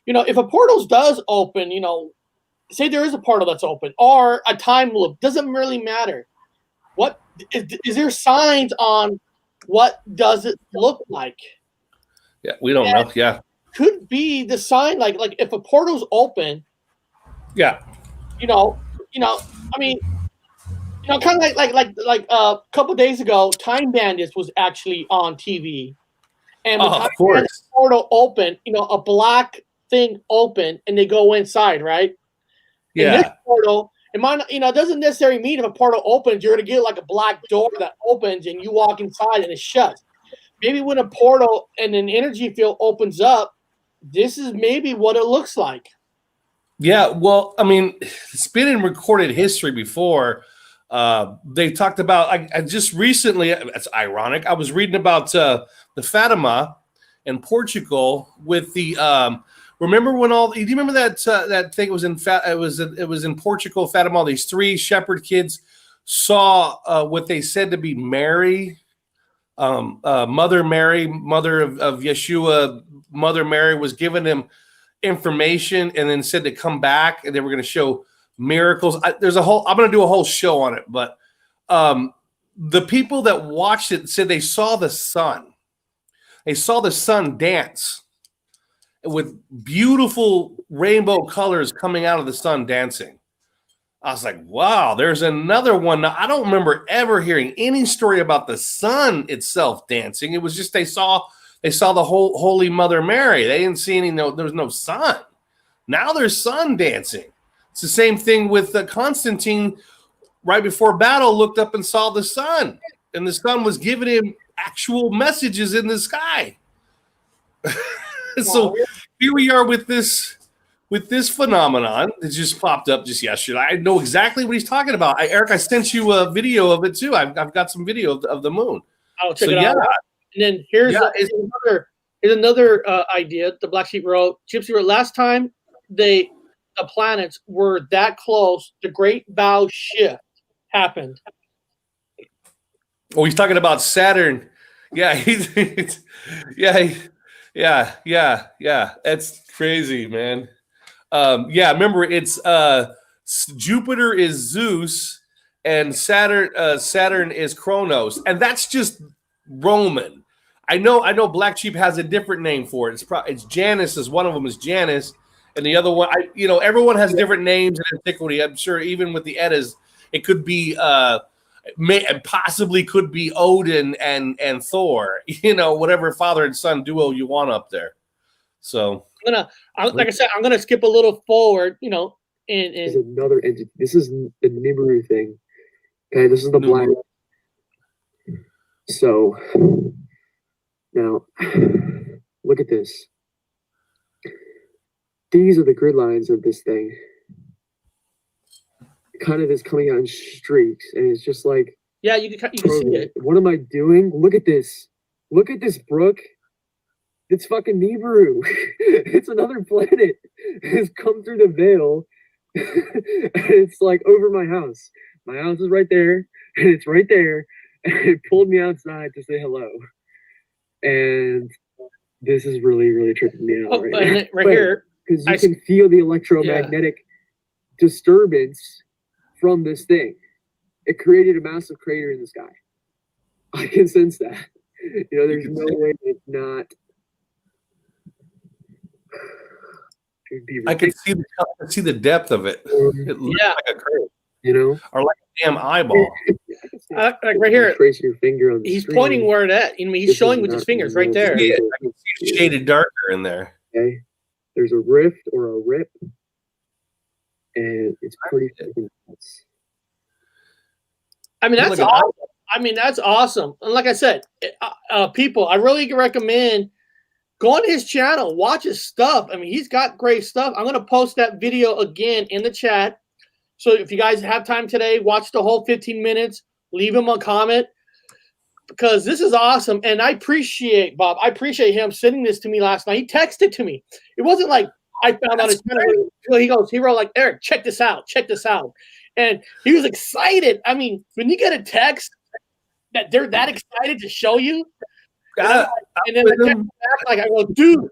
You know, if a portal does open, you know, say there is a portal that's open, or a time loop, doesn't really matter. What is there signs on what does it look like? Yeah, we don't know. Yeah, could be the sign, like if a portal's open. Yeah, you know. I mean, you know, kind of like a couple days ago, Time Bandits was actually on TV, and when of course, portal open, you know, a black thing open, and they go inside, right? Yeah. And this portal. It might, you know, it doesn't necessarily mean if a portal opens, you're going to get like a black door that opens and you walk inside and it shuts. Maybe when a portal and an energy field opens up, this is maybe what it looks like. Yeah, well, I mean, it's been in recorded history before. They talked about, I just recently, it's ironic, I was reading about the Fatima in Portugal with the remember when do you remember that thing? It was in Portugal, Fatima. These three shepherd kids saw what they said to be Mary, Mother Mary, mother of Yeshua. Mother Mary was giving them information and then said to come back, and they were going to show miracles. I'm going to do a whole show on it, but the people that watched it said they saw the sun. They saw the sun dance with beautiful rainbow colors coming out of the sun dancing. I was like, wow, there's another one. Now, I don't remember ever hearing any story about the sun itself dancing. It was just they saw the whole Holy Mother Mary. They didn't see there was no sun. Now there's sun dancing. It's the same thing with Constantine. Right before battle, looked up and saw the sun, and the sun was giving him actual messages in the sky. So here we are with this phenomenon that just popped up just yesterday. I know exactly what he's talking about. Eric, I sent you a video of it too. I've got some video of the moon. I'll check it out. And then here's another idea. The Black Sheep wrote, Gypsy wrote, last time the planets were that close, the Great Bow Shift happened. Oh, he's talking about Saturn. Yeah, yeah. That's crazy, man. Remember it's Jupiter is Zeus and Saturn is Kronos, and that's just Roman. I know Black Sheep has a different name for it. It's Janus, is one of them is Janus, and the other one, everyone has different names in antiquity. I'm sure even with the Eddas, it could be possibly could be Odin and Thor, whatever father and son duo you want up there. So like I said, I'm gonna skip a little forward, and there's another entity. This is the Nibiru thing. Okay, this is the black. So now look at this. These are the grid lines of this thing. Kind of is coming out in streaks, and it's just like, yeah, you can see it. What am I doing? Look at this. Look at this, Brooke. It's fucking Nibiru. It's another planet. It's come through the veil. And it's like over my house. My house is right there, and it's right there. And it pulled me outside to say hello. And this is really, really tripping me out right here. Because you can feel the electromagnetic disturbance from this thing. It created a massive crater in the sky. I can sense that. There's no way it's not. I can see the depth of it. It looks like a crater, or like a damn eyeball. Like right here, trace your finger on the he's screen. pointing where it at. He's showing with his fingers right there. Yeah, I can see it shaded darker in there. Okay, there's a rift or a rip, and it's pretty fucking nuts. That's awesome. That's awesome. And like I said, people, I really recommend go on his channel, watch his stuff. He's got great stuff. I'm going to post that video again in the chat. So if you guys have time today, watch the whole 15 minutes, leave him a comment, because this is awesome. And I appreciate, Bob, him sending this to me last night. He texted to me. It wasn't like I found out his channel. He wrote like, Eric, check this out. And he was excited. When you get a text that they're that excited to show you, and then I text back, I go, dude,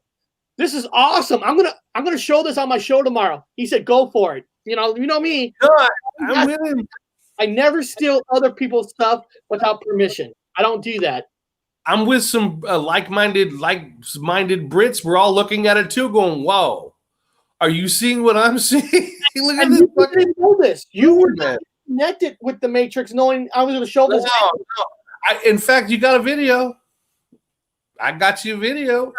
this is awesome. I'm gonna show this on my show tomorrow. He said, go for it. You know me. I'm with him. I never steal other people's stuff without permission. I don't do that. I'm with some like-minded Brits. We're all looking at it too, going, "Whoa, are you seeing what I'm seeing?" Look at this. You didn't know this. You were not connected with the Matrix, knowing I was going to show this. No. In fact, you got a video. I got you a video.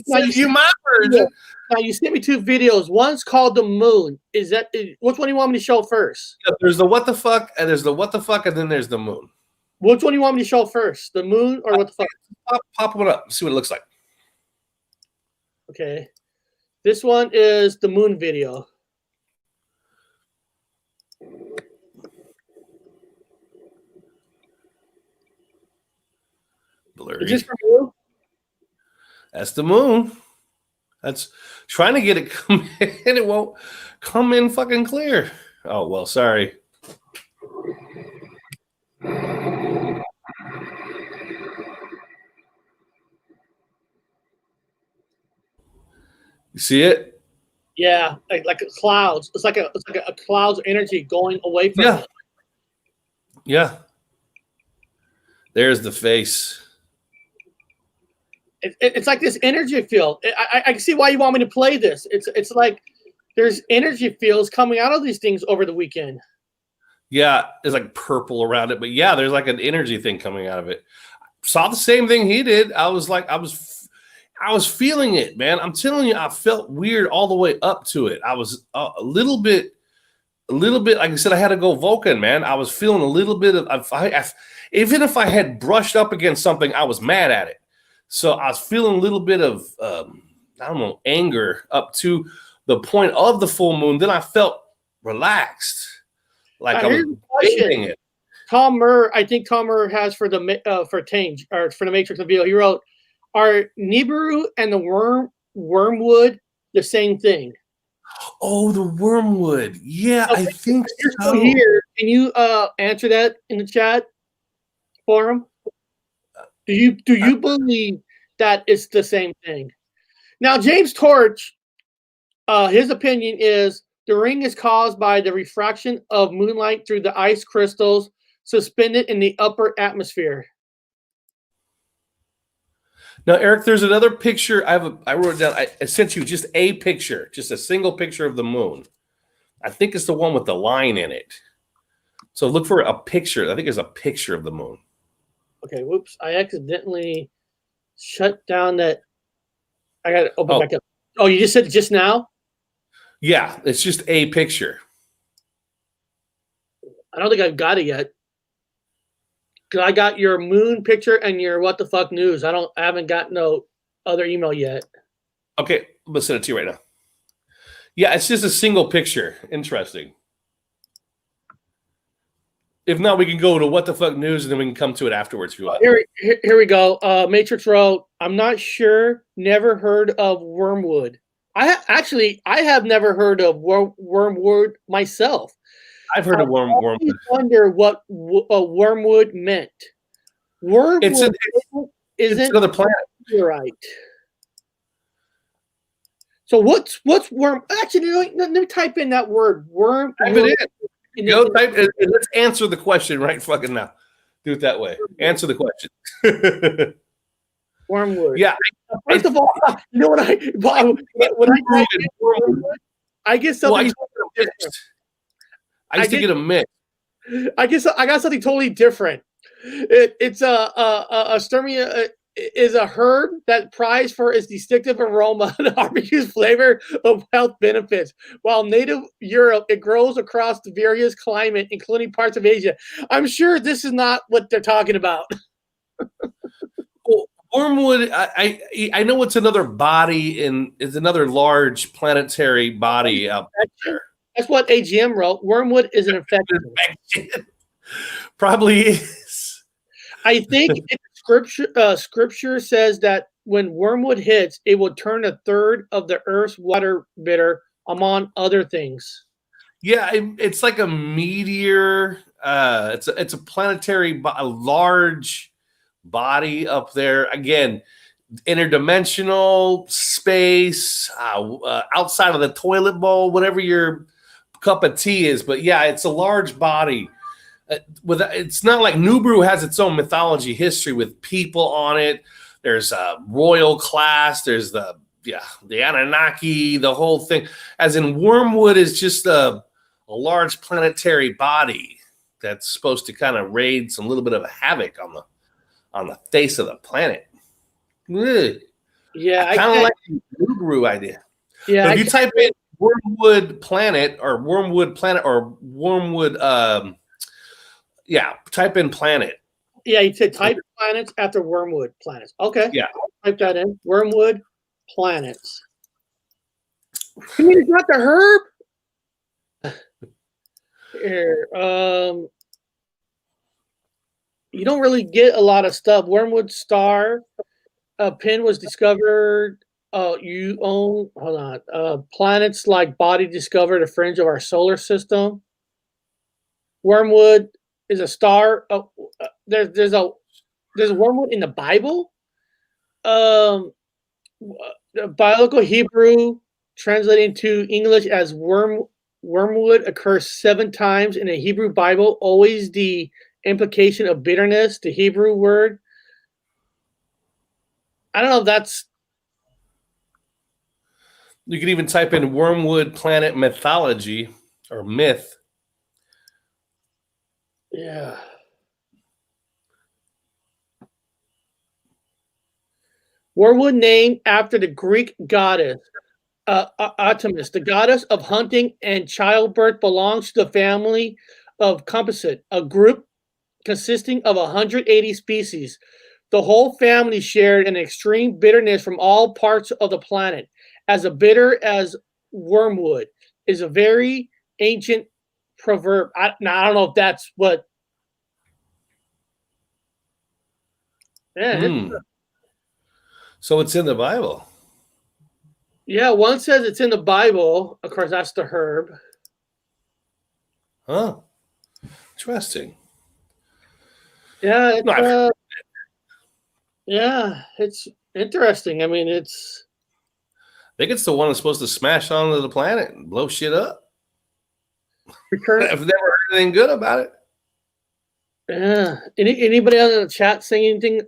Now you my version. Now you sent me two videos. One's called The Moon. Which one do you want me to show first? Yeah, there's the what the fuck, and there's the what the fuck, and then there's the moon. Which one do you want me to show first? The moon or what the fuck? Pop one up. See what it looks like. Okay. This one is the moon video. Blurry. Is this from you? That's the moon. That's trying to get it come in. It won't come in fucking clear. Oh, well, sorry. You see it? Yeah, like clouds. It's like a clouds energy going away from it. Yeah. There's the face. It's like this energy field. I can see why you want me to play this. It's like there's energy fields coming out of these things over the weekend. Yeah, it's like purple around it, but yeah, there's like an energy thing coming out of it. Saw the same thing he did. I was feeling it, man. I'm telling you, I felt weird all the way up to it. I was a little bit. Like I said, I had to go Vulcan, man. I was feeling a little bit of. Even if I had brushed up against something, I was mad at it. So I was feeling a little bit of, I don't know, anger up to the point of the full moon. Then I felt relaxed, like I was bathing it. Tom Murr, I think Tom Murr has for Tange or for the Matrix Reveal. He wrote, "Are Nibiru and the wormwood the same thing?" Oh, the wormwood. Yeah, I think you're so. still here. Can you answer that in the chat for him? Do you believe that it's the same thing? Now, James Torch, his opinion is the ring is caused by the refraction of moonlight through the ice crystals suspended in the upper atmosphere. Now, Eric, there's another picture. I wrote it down. I sent you just a picture, just a single picture of the moon. I think it's the one with the line in it. So look for a picture. I think there's a picture of the moon. Okay, whoops. I accidentally shut down that. I got to open back up. Oh, you just said it just now? Yeah, it's just a picture. I don't think I've got it yet. Because I got your moon picture and your what the fuck news. I haven't got no other email yet. Okay, I'm gonna send it to you right now. Yeah, it's just a single picture. Interesting. If not, we can go to what the fuck news and then we can come to it afterwards if you want. Here we go. Matrix wrote, "I'm not sure. Never heard of wormwood. I have never heard of wormwood myself. I've heard of wormwood. I wonder what wormwood meant. Wormwood it's another planet. You're right. So what's worm? Actually, let me type in that word worm. Type it in. Go type it. Let's answer the question right fucking now. Do it that way. Answer the question. Wormwood. Yeah. First of all, you know what I type in wormwood, I get something. I used to get a mix. I guess I got something totally different. It's a sturmia is a herb that prized for its distinctive aroma and barbecue's flavor of health benefits. While native Europe, it grows across the various climate, including parts of Asia. I'm sure this is not what they're talking about. Well, wormwood, I know it's another body it's another large planetary body out there. That's what AGM wrote. Wormwood is an infection. Probably is. I think scripture says that when wormwood hits, it will turn a third of the earth's water bitter, among other things. Yeah, it's like a meteor. It's a planetary, a large body up there. Again, interdimensional space, outside of the toilet bowl, whatever your cup of tea is. But yeah, it's a large body. It's not like Nibiru has its own mythology history with people on it. There's a royal class. There's the Anunnaki, the whole thing. As in, wormwood is just a large planetary body that's supposed to kind of raid some little bit of havoc on the face of the planet. Ugh. Yeah, I kind of like the Nibiru idea. Yeah, but if you type in wormwood planet or wormwood, type in planet. Yeah, you said type planets after wormwood planets. Okay. Yeah. I'll type that in. Wormwood planets. You mean it's not the herb? Here, you don't really get a lot of stuff. Wormwood star, a pin was discovered. Hold on. Planets like body discovered a fringe of our solar system. Wormwood is a star. There's a wormwood in the Bible. The biblical Hebrew translated into English as wormwood occurs 7 times in the Hebrew Bible. Always the implication of bitterness. The Hebrew word. I don't know if that's. You can even type in wormwood planet mythology or myth. Yeah. Wormwood named after the Greek goddess Artemis, the goddess of hunting and childbirth, belongs to the family of Composite, a group consisting of 180 species. The whole family shared an extreme bitterness from all parts of the planet. As bitter as wormwood is a very ancient proverb. Now, I don't know if that's what. Yeah, So it's in the Bible. yeah. One says it's in the Bible. Of course, that's the herb. Huh. Interesting. Yeah, No, yeah, it's interesting. I mean, it's. I think it's the one that's supposed to smash onto the planet and blow shit up. I've never heard anything good about it. Yeah. Anybody on the chat saying anything?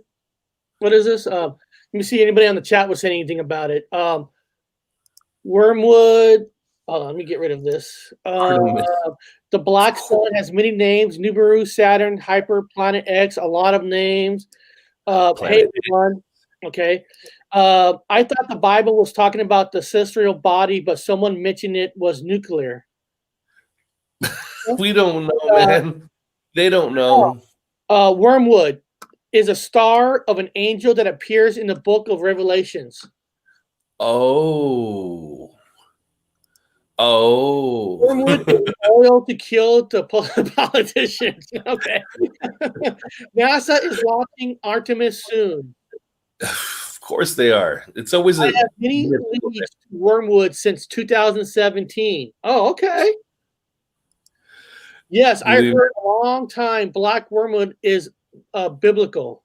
What is this? Let me see. Anybody on the chat was saying anything about it? Wormwood. Hold on. Let me get rid of this. The black sun has many names: Nibiru, Saturn, Hyper, Planet X. A lot of names. Hey everyone. Okay. I thought the Bible was talking about the celestial body, but someone mentioned it was nuclear. We don't know, man. They don't know. Wormwood is a star of an angel that appears in the book of Revelations. Oh. Wormwood is oil to kill the politicians. Okay. NASA is launching Artemis soon. Of course they are. It's always I have many leads to wormwood since 2017. Oh, okay. Yes, I heard a long time black wormwood is biblical.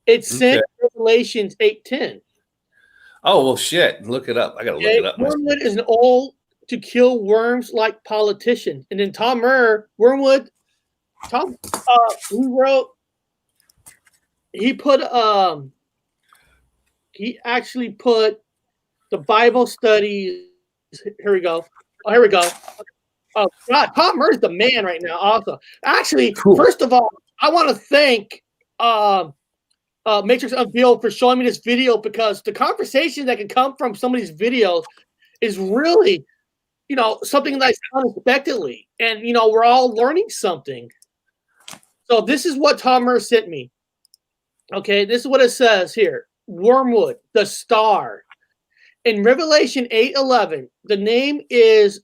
It's sent Revelations 8:10. Oh, well, shit. Look it up. I got to look it up. Wormwood is an oil to kill worms like politicians. And then Tom Murr, wormwood, he actually put the Bible studies. Here we go. Oh, here we go. Oh, God, Tom Murr's the man right now. Also, actually, First of all, I want to thank Matrix Unveiled for showing me this video, because the conversation that can come from some of these videos is really, something that's unexpectedly, and we're all learning something. So this is what Tom Murr sent me. Okay, this is what it says here: Wormwood, the star. In Revelation 8:11, the name is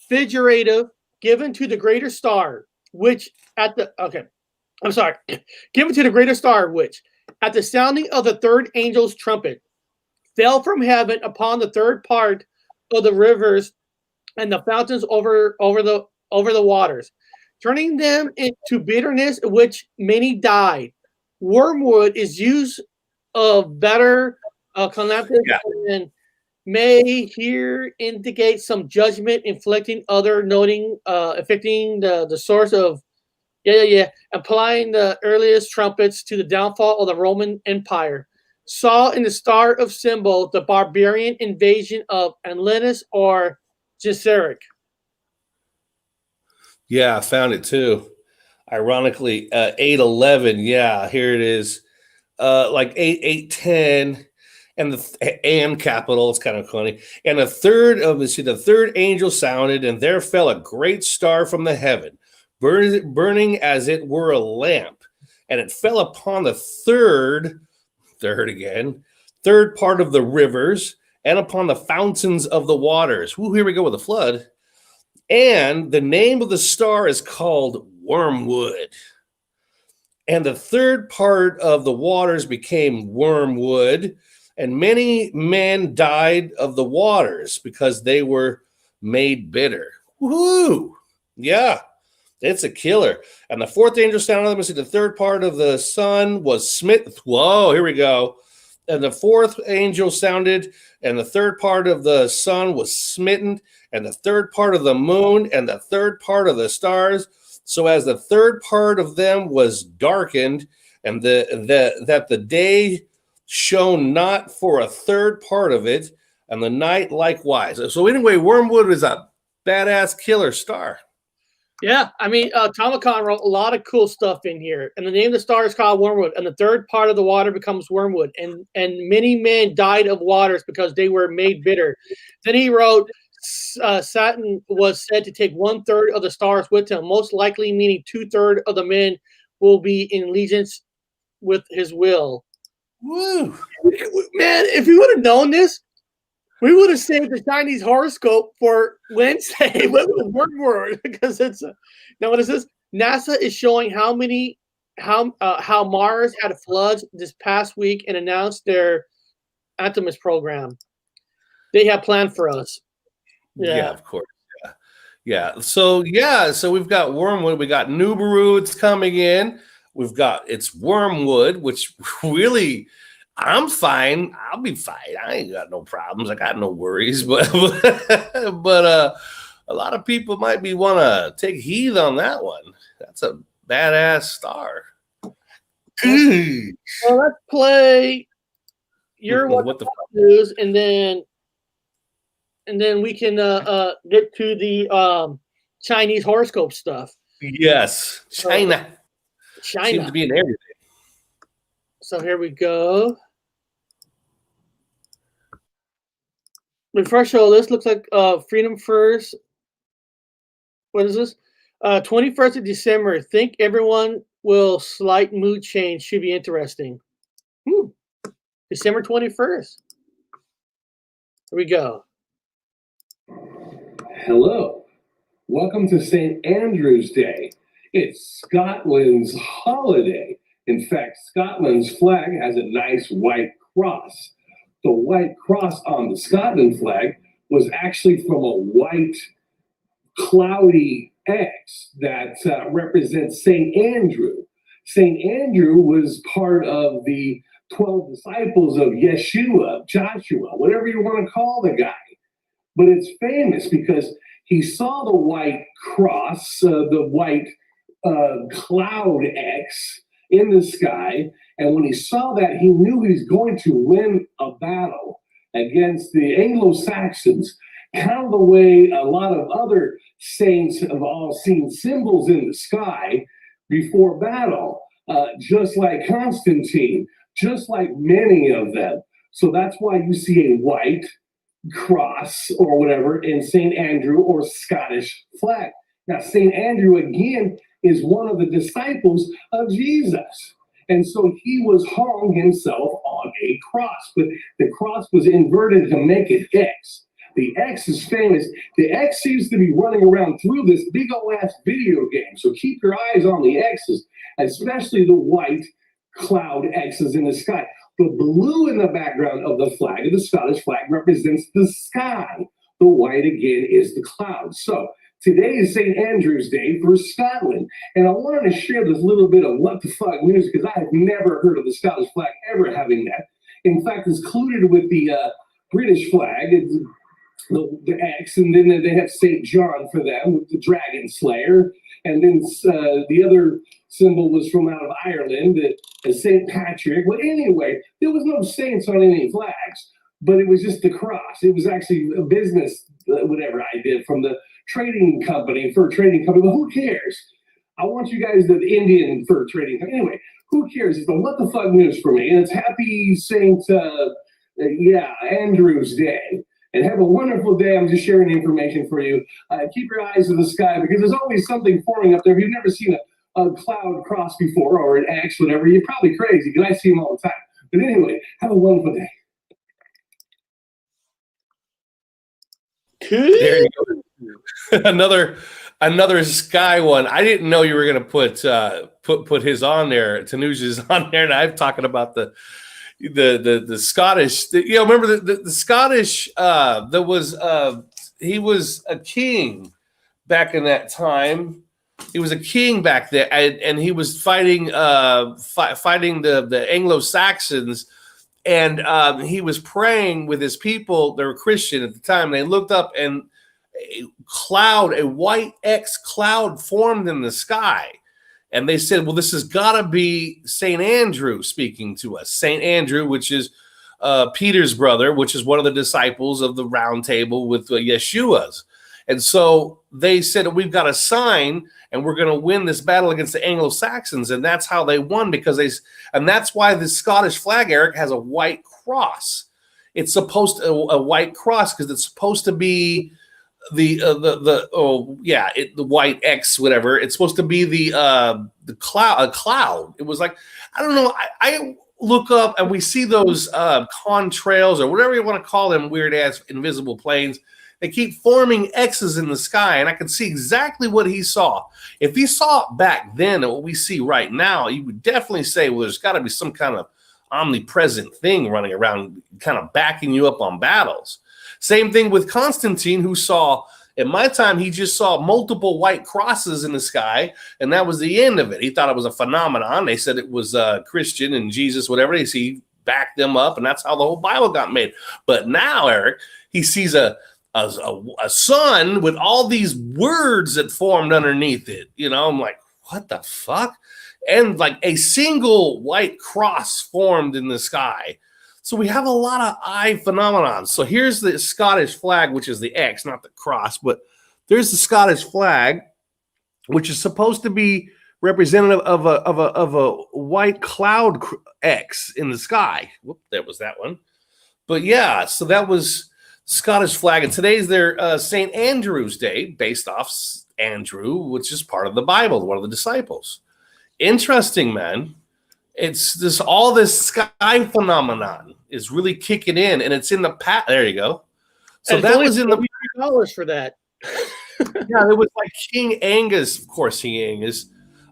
figurative, given to the greater star, which given to the greater star, which at the sounding of the third angel's trumpet fell from heaven upon the third part of the rivers and the fountains over the waters, turning them into bitterness, which many died. Wormwood is used of better calamity and may here indicate some judgment inflicting other, noting affecting the source of applying the earliest trumpets to the downfall of the Roman Empire. Saw in the star of symbol the barbarian invasion of Atlantis or Genseric. Yeah, I found it too. Ironically, 8:11. Yeah, here it is. Like 8:10. And the and capital, it's kind of funny. And the third angel sounded, and there fell a great star from the heaven, burning as it were a lamp. And it fell upon the third part of the rivers, and upon the fountains of the waters. Ooh, here we go with the flood. And the name of the star is called Wormwood. And the third part of the waters became wormwood, and many men died of the waters because they were made bitter. Woo! Yeah, it's a killer. And the fourth angel sounded, let me see, the third part of the sun was smitten. Whoa, here we go. And the fourth angel sounded, and the third part of the sun was smitten, and the third part of the moon, and the third part of the stars, so as the third part of them was darkened, and that the day shone not for a third part of it, and the night likewise. So anyway, Wormwood is a badass killer star. Yeah, I mean, Tomicon wrote a lot of cool stuff in here, and the name of the star is called Wormwood, and the third part of the water becomes wormwood, and many men died of waters because they were made bitter. Then he wrote, Saturn was said to take 1/3 of the stars with him, most likely meaning 2/3 of the men will be in allegiance with his will. Woo! Man, if we would have known this, we would have saved the Chinese horoscope for Wednesday with the word because it's now what is this? NASA is showing how Mars had floods this past week and announced their Artemis program. They have planned for us. Yeah, of course. Yeah. So we've got Wormwood, we got Nibiru, it's coming in. It's Wormwood, which really I'm fine. I'll be fine. I ain't got no problems. I got no worries. But a lot of people might want to take heed on that one. That's a badass star. Well, let's play your what the fuck news, and then we can get to the Chinese horoscope stuff. Yes, China seems to be in everything. So here we go. But first of all, this looks like Freedom First. What is this? 21st of December. Think everyone will slight mood change. Should be interesting. December 21st. Here we go. Hello. Welcome to St. Andrew's Day. It's Scotland's holiday. In fact, Scotland's flag has a nice white cross. The white cross on the Scotland flag was actually from a white cloudy X that represents St. Andrew. St. Andrew was part of the 12 disciples of Yeshua, Joshua, whatever you want to call the guy. But it's famous because he saw the white cross, the white cloud X in the sky, and when he saw that, he knew he was going to win a battle against the Anglo-Saxons, kind of the way a lot of other saints have all seen symbols in the sky before battle, just like Constantine, just like many of them. So that's why you see a white cross or whatever in St. Andrew or Scottish flag. Now, St. Andrew, again, is one of the disciples of Jesus. And so he was hung himself on a cross, but the cross was inverted to make it X. The X is famous. The X seems to be running around through this big old ass video game. So keep your eyes on the X's, especially the white cloud X's in the sky. The blue in the background of the flag, of the Scottish flag, represents the sky. The white, again, is the cloud. So today is St. Andrew's Day for Scotland. And I wanted to share this little bit of what the fuck news, because I have never heard of the Scottish flag ever having that. In fact, it's included with the British flag. It's the X, and then they have St. John for them with the dragon slayer. And then the other symbol was from out of Ireland, St. Patrick. But anyway, there was no saints on any flags, but it was just the cross. It was actually a business, whatever I did from the trading company, fur trading company. But who cares? I want you guys, the Indian fur trading company. Anyway, who cares? It's the what the fuck news for me. And it's happy St. Andrew's Day. And have a wonderful day. I'm just sharing the information for you. Keep your eyes in the sky because there's always something forming up there. If you've never seen a cloud cross before or an X, whatever, you're probably crazy because I see them all the time. But anyway, have a wonderful day. There you go. another sky one. I didn't know you were gonna put his on there. Tanuja's on there, and I'm talking about the Scottish. Remember the Scottish. He was a king back in that time. He was a king back there, and he was fighting the Anglo-Saxons. And he was praying with his people. They were Christian at the time. They looked up, and a white X cloud formed in the sky. And they said, well, this has got to be St. Andrew speaking to us. St. Andrew, which is Peter's brother, which is one of the disciples of the round table with Yeshua's. And so they said, we've got a sign and we're going to win this battle against the Anglo-Saxons. And that's how they won, and that's why the Scottish flag, Eric, has a white cross. It's supposed to, a white cross, because it's supposed to be the white X, whatever. It's supposed to be the cloud, a cloud. It was like, I don't know. I look up and we see those contrails or whatever you want to call them, weird ass invisible planes. They keep forming X's in the sky, and I can see exactly what he saw. If he saw it back then and what we see right now, you would definitely say, well, there's got to be some kind of omnipresent thing running around kind of backing you up on battles. Same thing with Constantine, who saw, at my time, he just saw multiple white crosses in the sky, and that was the end of it. He thought it was a phenomenon. They said it was Christian and Jesus, whatever. He backed them up, and that's how the whole Bible got made. But now, Eric, he sees a sun with all these words that formed underneath it. You know, I'm like, what the fuck? And like a single white cross formed in the sky. So we have a lot of eye phenomenons. So here's the Scottish flag, which is the X, not the cross, but there's the Scottish flag, which is supposed to be representative of a white cloud X in the sky. Whoop, there was that one. But yeah, so that was Scottish flag, and today's their St. Andrew's Day, based off Andrew, which is part of the Bible, one of the disciples. Interesting, man. It's this, all this sky phenomenon is really kicking in, and it's in the past. There you go. So that was in the $3 for that. Yeah, it was like King Angus, of course. King Angus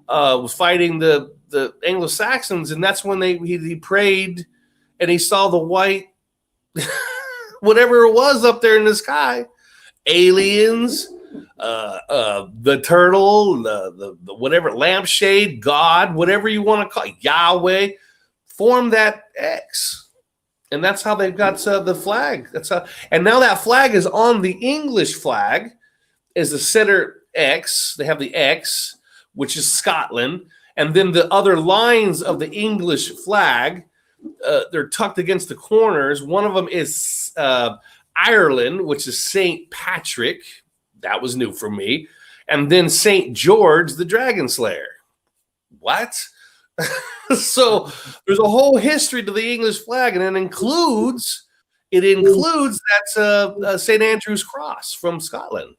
was fighting the Anglo-Saxons, and that's when he prayed, and he saw the white. Whatever it was up there in the sky, aliens, the turtle, the whatever, lampshade, God, whatever you want to call it, Yahweh, form that X. And that's how they've got the flag. That's how, and now that flag is on the English flag, is the center X. They have the X, which is Scotland, and then the other lines of the English flag, they're tucked against the corners. One of them is Ireland, which is St. Patrick. That was new for me. And then St. George, the Dragon Slayer. What? So there's a whole history to the English flag, and it includes that St. Andrew's cross from Scotland.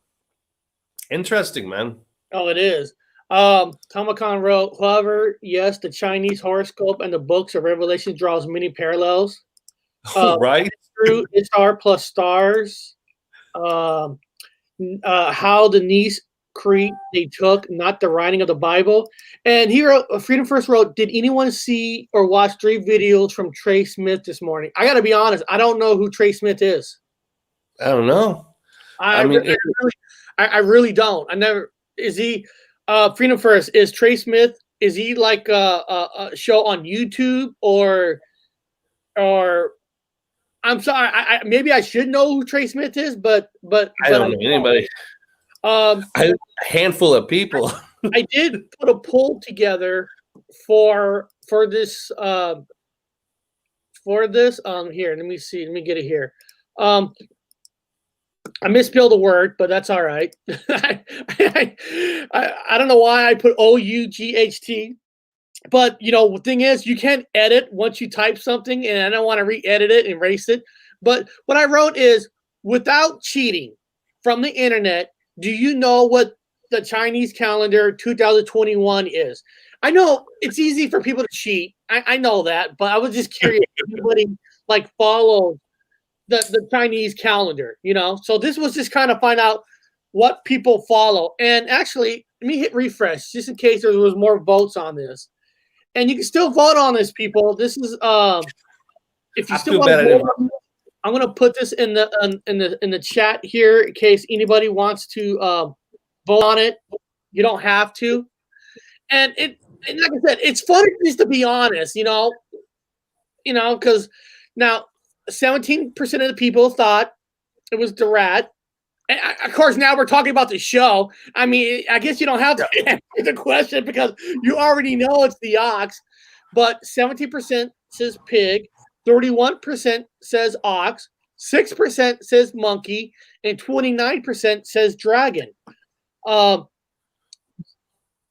Interesting, man. Oh, it is. Tomicon wrote, however, yes, the Chinese horoscope and the books of Revelation draws many parallels. Right? It's true. Ishtar plus stars. How the Nice Crete they took, not the writing of the Bible. And he wrote, Freedom First wrote, did anyone see or watch 3 videos from Trey Smith this morning? I got to be honest, I don't know who Trey Smith is. I don't know. I really don't. I never. Is he? Freedom First, is Trey Smith, is he like a show on YouTube or I'm sorry, maybe I should know who Trey Smith is, but I don't know anybody. A handful of people. I did put a poll together for this here. Let me see. Let me get it here. I misspelled a word, but that's all right. I don't know why I put OUGHT, but the thing is, you can't edit once you type something, and I don't want to re-edit it and erase it. But what I wrote is, without cheating from the internet, do you know what the Chinese calendar 2021 is? I know it's easy for people to cheat. I know that, but I was just curious if anybody follows the Chinese calendar, So this was just kind of find out what people follow. And actually, let me hit refresh just in case there was more votes on this. And you can still vote on this, people. This is if you still want to vote on this, I'm going to put this in the chat here in case anybody wants to vote on it. You don't have to. And like I said, it's fun just to be honest, because now 17% of the people thought it was the rat. And of course, now we're talking about the show. I mean, I guess you don't have to answer the question because you already know it's the ox. But 17% says pig, 31% says ox, 6% says monkey, and 29% says dragon. I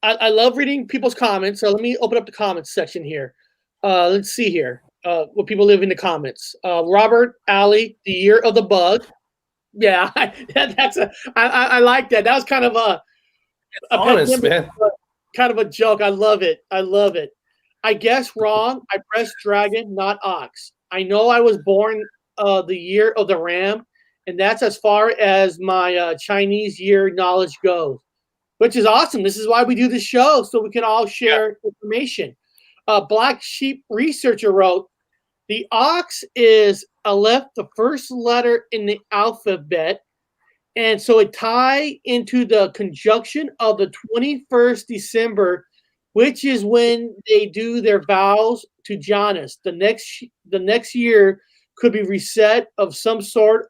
love reading people's comments, so let me open up the comments section here. Let's see here what people leave in the comments. Robert Alley, the year of the bug. Yeah, I like that. That was kind of a honest, man. Kind of a joke. I love it. I love it. I guess wrong. I pressed dragon, not ox. I know I was born the year of the ram, and that's as far as my Chinese year knowledge goes, which is awesome. This is why we do this show, so we can all share information. Black Sheep Researcher wrote, the ox is aleph, the first letter in the alphabet, and so it ties into the conjunction of the 21st December, which is when they do their vows to Janus. The next year could be reset of some sort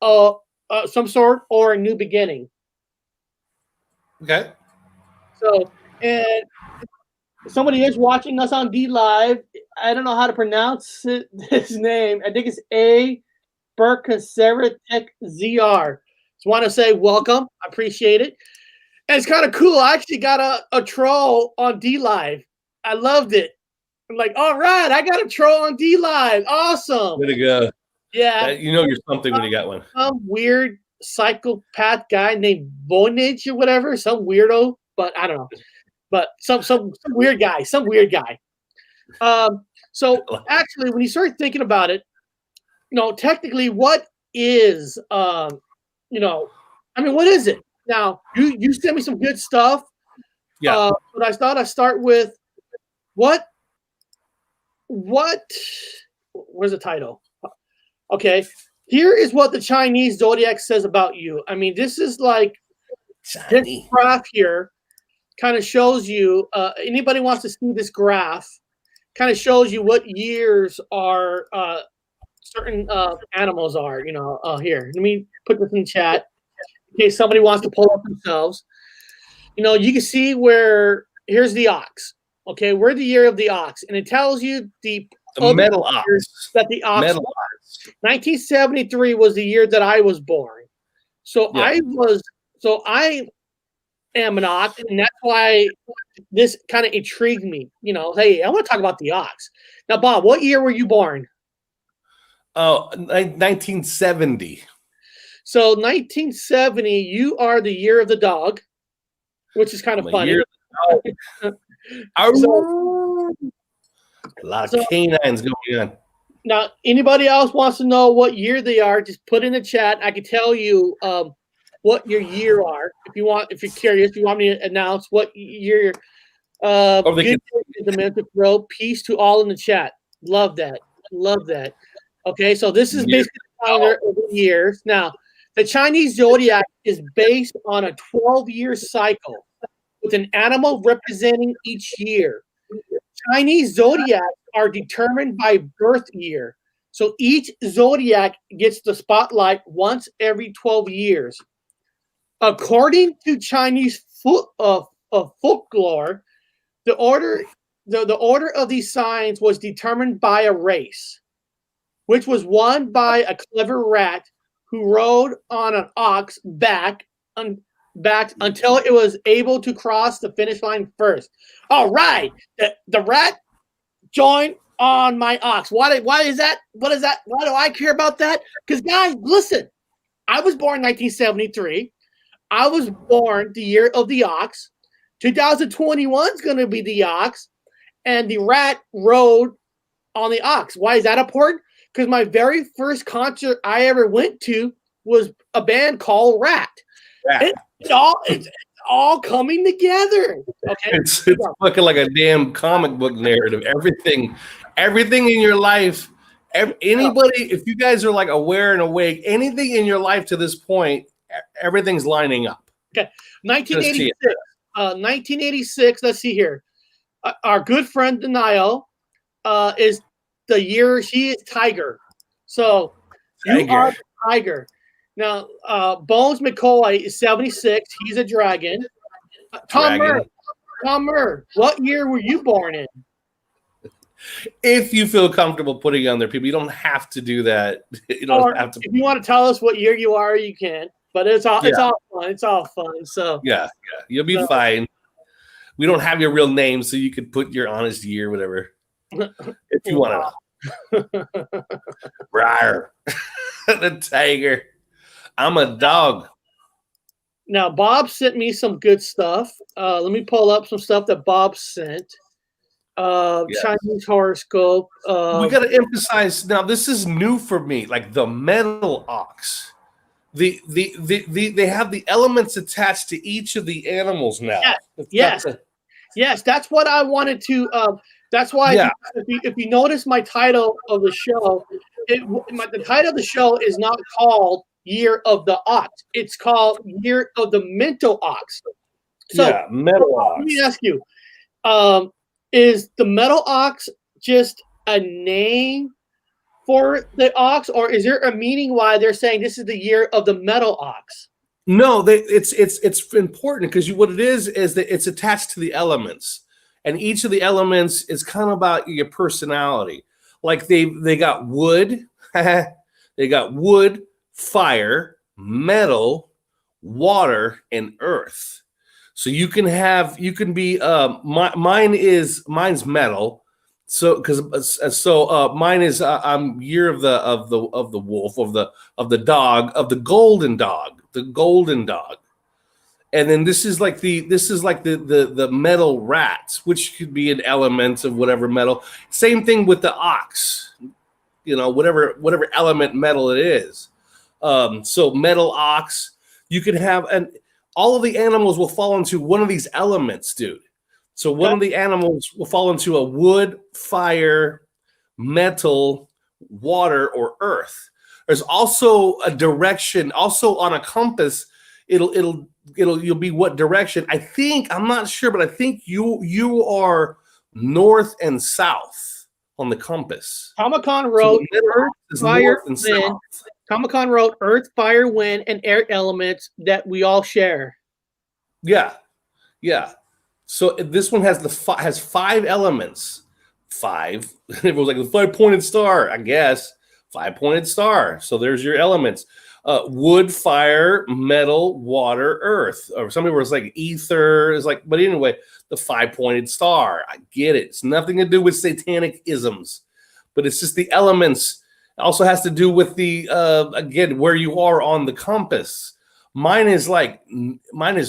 or a new beginning. Okay. So, and somebody is watching us on D Live. I don't know how to pronounce his name. I think it's A. Berkaseratek ZR. Just want to say welcome. I appreciate it. And it's kind of cool. I actually got a troll on D Live. I loved it. I'm like, all right, I got a troll on D Live. Awesome. Way to go. Yeah. You know you're something when you got one. Some weird psychopath guy named Vonage or whatever. Some weirdo, but I don't know. But some weird guy. Some weird guy. So actually, when you start thinking about it, technically, what is, I mean, what is it? Now, you sent me some good stuff. Yeah. But I thought I'd start with where's the title? Okay. Here is what the Chinese zodiac says about you. I mean, this is like this graph here kind of shows you, anybody wants to see this graph, kind of shows you what years are certain animals are, here. Let me put this in chat in case somebody wants to pull up themselves. You can see where, here's the ox. Okay, we're the year of the ox. And it tells you the metal ox. That the ox metal ox. 1973 was the year that I was born. So I am an ox, and that's why this kind of intrigued me. Hey, I want to talk about the ox. Now, Bob, what year were you born? Oh, 1970. So 1970, you are the year of the dog, which is kind of funny. A lot of canines going on. Now, anybody else wants to know what year they are, just put in the chat. I can tell you what your year are. If you're curious, if you want me to announce what year. Peace to all in the chat. Love that. Okay, so this is basically the calendar of the years. Now, the Chinese zodiac is based on a 12-year cycle with an animal representing each year. Chinese zodiacs are determined by birth year. So each zodiac gets the spotlight once every 12 years. According to Chinese folklore, the order of these signs was determined by a race, which was won by a clever rat who rode on an ox back until it was able to cross the finish line first. All right, the rat joined on my ox. Why is that? What is that? Why do I care about that? Because guys, listen, I was born in 1973. I was born the year of the ox. 2021 is going to be the ox, and the rat rode on the ox. Why is that important? Because my very first concert I ever went to was a band called Rat. It's all coming together. Okay, it's looking like a damn comic book narrative. Everything in your life, anybody, if you guys are like aware and awake, anything in your life to this point, everything's lining up. Okay, 1986. 1986. Let's see here. Our good friend Denial is the year she is Tiger. So you are the Tiger. Now, Bones McCoy is 76. He's a dragon. Tom Murr, what year were you born in? If you feel comfortable putting it on there, people, you don't have to do that. You don't Or have to. if you want to tell us what year you are, you can. But it's all Yeah. fun. It's all fun. So Yeah, you'll be fine. We don't have your real name, so you could put your honest year, whatever, if you want to know. Rawr. The tiger. I'm a dog. Now Bob sent me some good stuff. Let me pull up some stuff that Bob sent. Yes. Chinese horoscope. We got to emphasize now. This is new for me. Like the metal ox. They have the elements attached to each of the animals now. Yes, that's what I wanted to. That's why if you notice my title of the show, the title of the show is not called Year of the Ox. It's called Year of the Mental Ox. So metal ox. let me ask you, is the metal ox just a name for the ox, or is there a meaning why they're saying this is the year of the metal ox? No, it's important because what it is that it's attached to the elements, and each of the elements is kind of about your personality. Like they got wood, they got wood, fire, metal, water, and earth. So mine's metal. So mine is I'm year of the wolf, of the dog, of the golden dog. And then this is like the metal rats, which could be an element of whatever metal. Same thing with the ox, whatever element metal it is. So metal ox, you could have, and all of the animals will fall into one of these elements, dude. So one of the animals will fall into a wood, fire, metal, water, or earth. There's also a direction. Also on a compass, you'll be what direction. I'm not sure, but I think you are north and south on the compass. Comic-Con wrote Earth, Fire, Wind. Comic-Con wrote Earth, Fire, Wind, and air elements that we all share. Yeah. So this one has 5 elements. 5. It was like a 5-pointed star, I guess. 5-pointed star. So there's your elements. Wood, fire, metal, water, earth. Or somebody was like ether. Is like, but anyway, the 5-pointed star. I get it. It's nothing to do with satanic isms, but it's just the elements. It also has to do with the again where you are on the compass. Mine is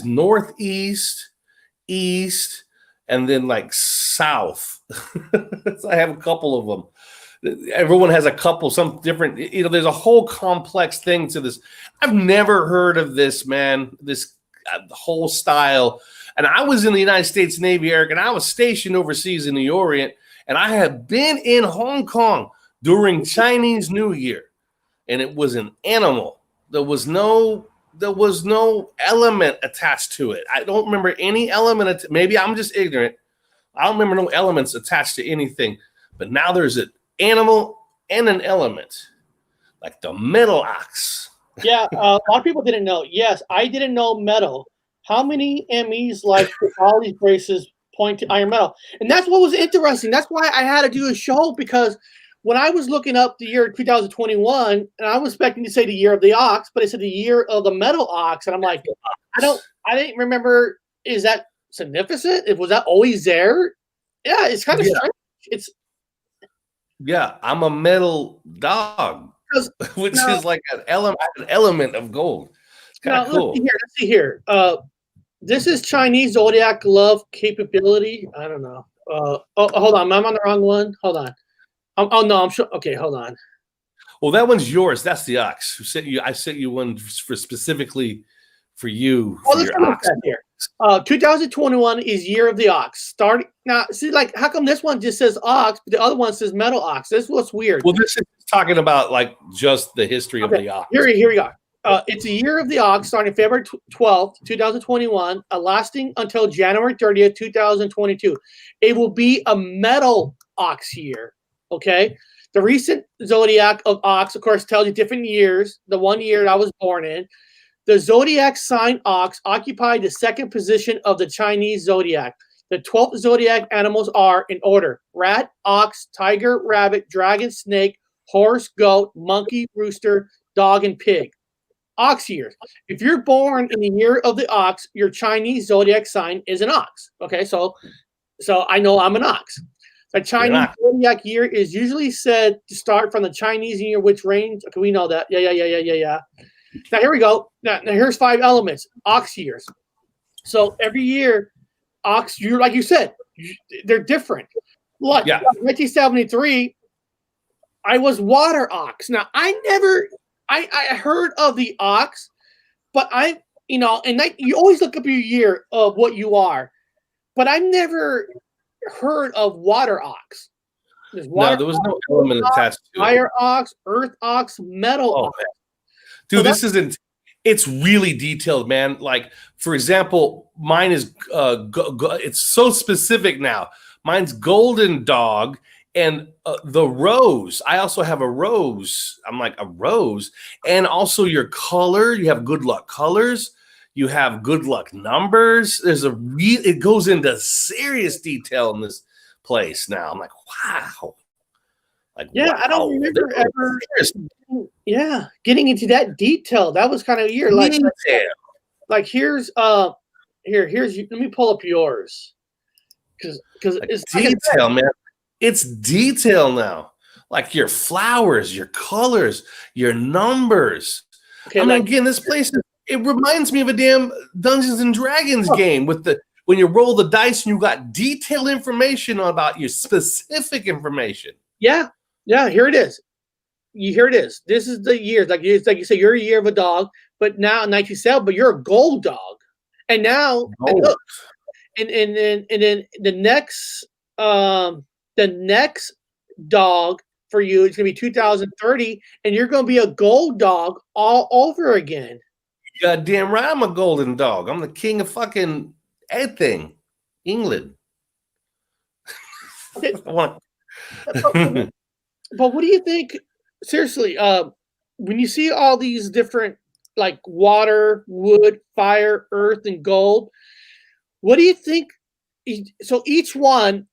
northeast, east, and then like south. So I have a couple of them. Everyone has a couple, some different, there's a whole complex thing to this. I've never heard of this, man, this whole style. And I was in the United States Navy, Eric, and I was stationed overseas in the Orient, and I have been in Hong Kong during Chinese New Year, and it was an animal. There was no element attached to it. I don't remember any element. Maybe I'm just ignorant. I don't remember no elements attached to anything. But now there's an animal and an element, like the metal ox. Yeah, a lot of people didn't know. Yes, I didn't know metal. How many MEs like all these braces point to iron metal? And that's what was interesting. That's why I had to do a show, because when I was looking up the year 2021, and I was expecting to say the year of the ox, but it said the year of the metal ox, and I'm like, I didn't remember. Is that significant? Was that always there? Yeah, it's kind of strange. I'm a metal dog, which is like an element of gold. It's kind of cool. Let's see here. This is Chinese zodiac love capability. I don't know. Hold on. I'm on the wrong one. Hold on. No, I'm sure. Okay, hold on. Well, that one's yours. That's the ox. I sent you one specifically for you. For let's look at that here. 2021 is year of the ox. Starting now, see, like, how come this one just says ox, but the other one says metal ox? This is what's weird. Well, this is talking about like just the history of the ox. Here we go. It's a year of the ox starting February 12th, 2021, lasting until January 30th, 2022. It will be a metal ox year. Okay. The recent zodiac of ox, of course, tells you different years. The one year that I was born in. The zodiac sign ox occupied the second position of the Chinese zodiac. The 12 zodiac animals are in order: rat, ox, tiger, rabbit, dragon, snake, horse, goat, monkey, rooster, dog, and pig. Ox years. If you're born in the year of the ox, your Chinese zodiac sign is an ox. Okay, so I know I'm an ox. The Chinese zodiac year is usually said to start from the Chinese New Year, which range. Okay, we know that. Yeah. Now here we go. Now here's 5 elements. Ox years. So every year, ox, you like you said, they're different. Like 1973, I was water ox. Now I heard of the ox, but and you always look up your year of what you are, but I never heard of water ox. There was no element attached to it. Fire ox, earth ox, metal ox. Man. Dude, it's really detailed, man. Like, for example, mine is it's so specific now. Mine's golden dog. And the rose, I also have a rose. I'm like, a rose. And also your color, you have good luck colors. You have good luck numbers. It goes into serious detail in this place now. I'm like, wow. Like, wow. I don't remember ever getting into that detail. That was kind of weird. Like here's let me pull up yours. Because it's detail, man. It's detail now. Like your flowers, your colors, your numbers. Okay, again, this place, it reminds me of a damn Dungeons and Dragons game with when you roll the dice and you got detailed information about your specific information. Yeah, here it is. Here it is. This is the years. Like you say, you're a year of a dog, but now in 1997, but you're a gold dog. And now, and then the next dog for you is going to be 2030, and you're going to be a gold dog all over again. Goddamn right, I'm a golden dog. I'm the king of fucking everything. England. But what do you think? Seriously, when you see all these different, like water, wood, fire, earth, and gold, what do you think? So each one,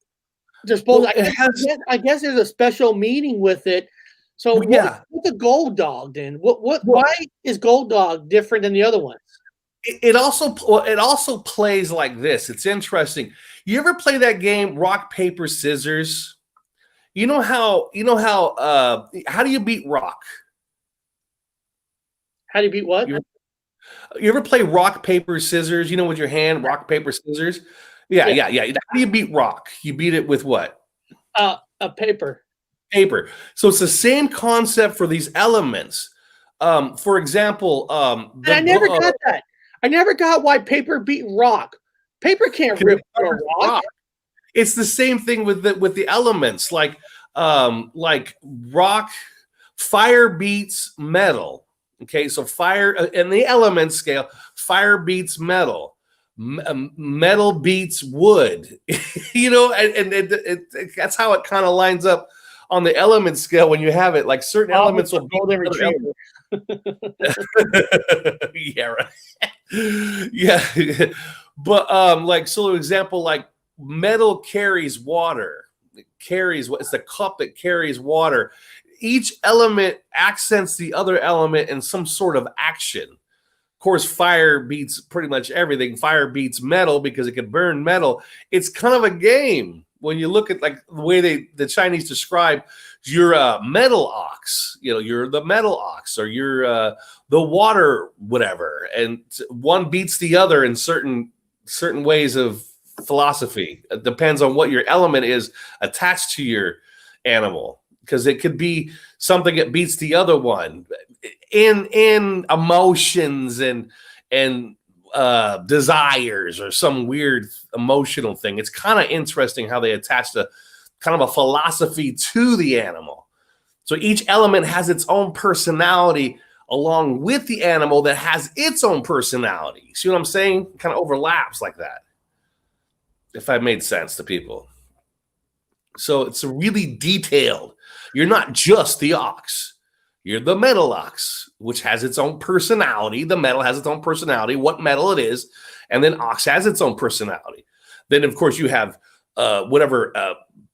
there's both. I guess there's a special meaning with it. So what's a gold dog then? Why is gold dog different than the other ones? It also plays like this. It's interesting. You ever play that game rock paper scissors? You know how do you beat rock? How do you beat what? You ever play rock paper scissors? You know, with your hand, rock paper scissors. Yeah. How do you beat rock? You beat it with what? A paper. Paper. So it's the same concept for these elements. For example, I never got that. I never got why paper beat rock. Paper can't rip a rock. It's the same thing with the elements, like rock, fire beats metal. Okay, so fire in the element scale, fire beats metal. Metal beats wood. and that's how it kind of lines up on the element scale when you have it. Like certain elements will beat every element. Yeah, right. Yeah, but like, so example, like metal carries water. It's the cup that carries water. Each element accents the other element in some sort of action. Of course, fire beats pretty much everything. Fire beats metal because it can burn metal. It's kind of a game when you look at like the way the Chinese describe you're a metal ox. You know, you're the metal ox, or you're the water whatever, and one beats the other in certain ways of philosophy. It depends on what your element is attached to your animal, because it could be something that beats the other one in emotions and desires, or some weird emotional thing. It's kind of interesting how they attach a kind of a philosophy to the animal. So each element has its own personality along with the animal that has its own personality. See what I'm saying? It kind of overlaps like that, if I made sense to people. So it's really detailed. You're not just the ox. You're the metal ox, which has its own personality. The metal has its own personality, what metal it is. And then ox has its own personality. Then, of course, you have whatever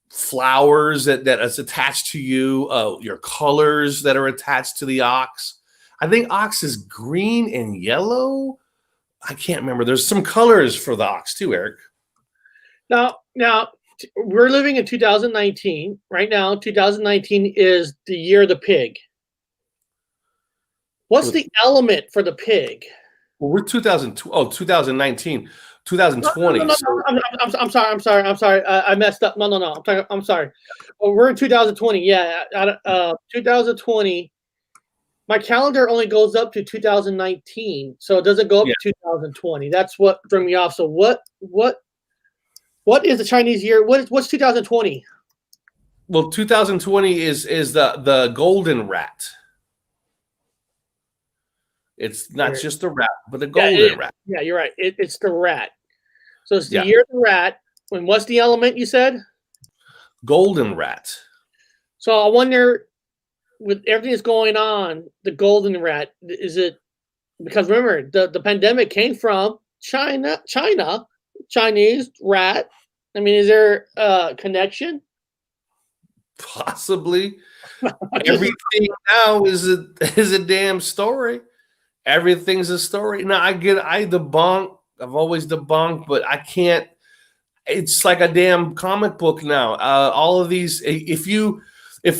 flowers that is attached to you, your colors that are attached to the ox. I think ox is green and yellow. I can't remember. There's some colors for the ox too, Eric. Now, we're living in 2019. Right now, 2019 is the year of the pig. What's the element for the pig? Well, we're 2019, 2020. No, I'm sorry. I messed up. No. I'm sorry. Well, we're in 2020. Yeah, 2020. My calendar only goes up to 2019, so it doesn't go up to 2020. That's what threw me off. So what is the Chinese year? What's 2020? Well, 2020 is the golden rat. It's not just the rat, but the golden rat. Yeah, you're right. It's the rat. So it's the year of the rat. And what's the element you said? Golden rat. So I wonder, with everything that's going on, the golden rat, is it because remember the pandemic came from China, Chinese rat. I mean, is there a connection? Possibly. Everything now is a damn story. Everything's a story. Now I debunk. I've always debunked, but I can't. It's like a damn comic book now. All of these. If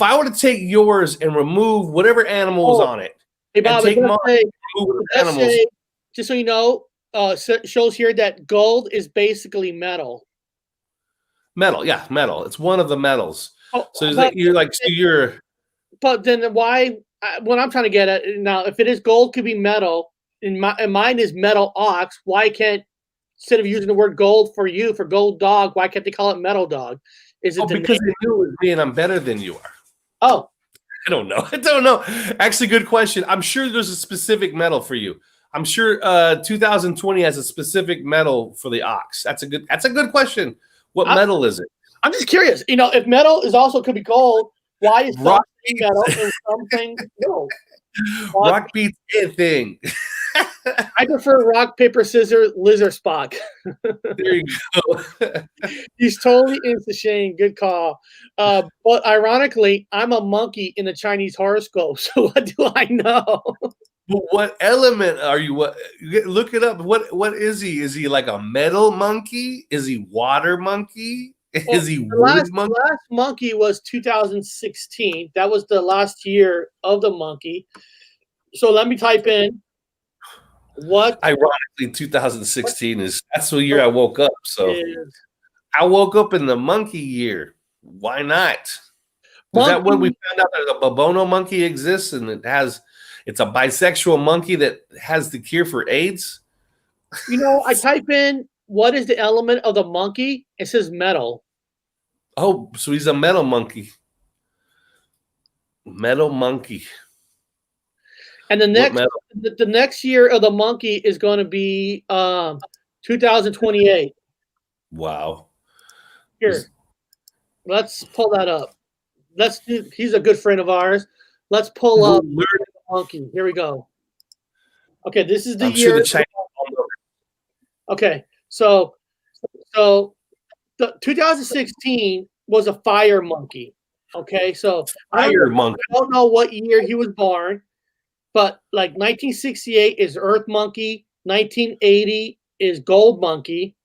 I were to take yours and remove whatever animals on it, hey Bob, and take mine, remove animals. Just so you know, shows here that gold is basically metal. Metal, yeah, metal. It's one of the metals. So you're. But then why? What I'm trying to get at now, if it is gold, could be metal, and mine is metal ox. Why can't, instead of using the word gold for gold dog, why can't they call it metal dog? Is it because they knew it was me and I'm better than you are? Oh, I don't know. Actually, good question. I'm sure there's a specific metal for you. I'm sure 2020 has a specific metal for the ox. That's a good question. What metal is it? I'm just curious. If metal is also could be gold, why is something metal and something gold? Rock beats anything. I prefer rock, paper, scissors, lizard Spock. There you go. He's totally into Shane. Good call. But ironically, I'm a monkey in the Chinese horoscope. So what do I know? But what element are you? Look it up. What is he? Is he like a metal monkey? Is he water monkey? Is he wood monkey? The last monkey was 2016. That was the last year of the monkey. So let me type in what. Ironically, 2016 that's the year I woke up. So I woke up in the monkey year. Why not? Is that what we found out that a Babono monkey exists and it's a bisexual monkey that has the cure for AIDS? I type in what is the element of the monkey? It says metal. Oh, so he's a metal monkey. Metal monkey. And the next year of the monkey is going to be 2028. Wow. Here, let's pull that up. He's a good friend of ours. Let's pull up the monkey. Here we go. Okay, this is the year. Sure okay, so the 2016 was a fire monkey. Okay, so I don't know what year he was born, but like 1968 is Earth monkey, 1980 is gold monkey,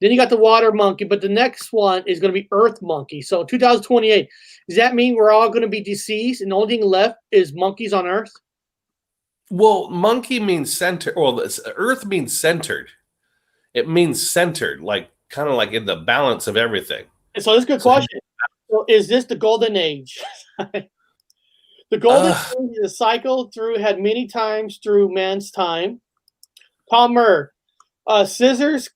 then you got the water monkey, but the next one is going to be Earth monkey. So 2028, does that mean we're all going to be deceased and the only thing left is monkeys on Earth? Well, monkey means center. Well, Earth means centered. It means centered, like kind of like in the balance of everything. And so this is a good question. So is this the golden age? The golden age is a cycle had many times through man's time. Palmer, scissors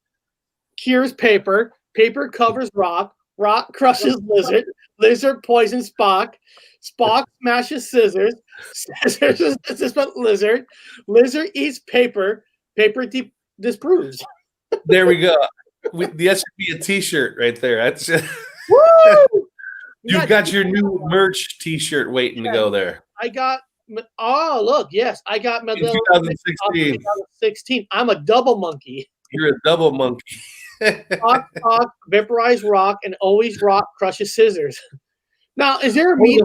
cures paper, paper covers rock, rock crushes lizard, lizard poisons Spock, Spock smashes scissors, scissors lizard, lizard eats paper, paper disproves. There we go. That should be a T-shirt right there. That's Woo! You've got your new merch T-shirt waiting to go there. I got. Oh, look! Yes, I got my 2016. 2016. I'm a double monkey. You're a double monkey. Spock, Spock, vaporize rock, and always rock crushes scissors. Now, is there a meaning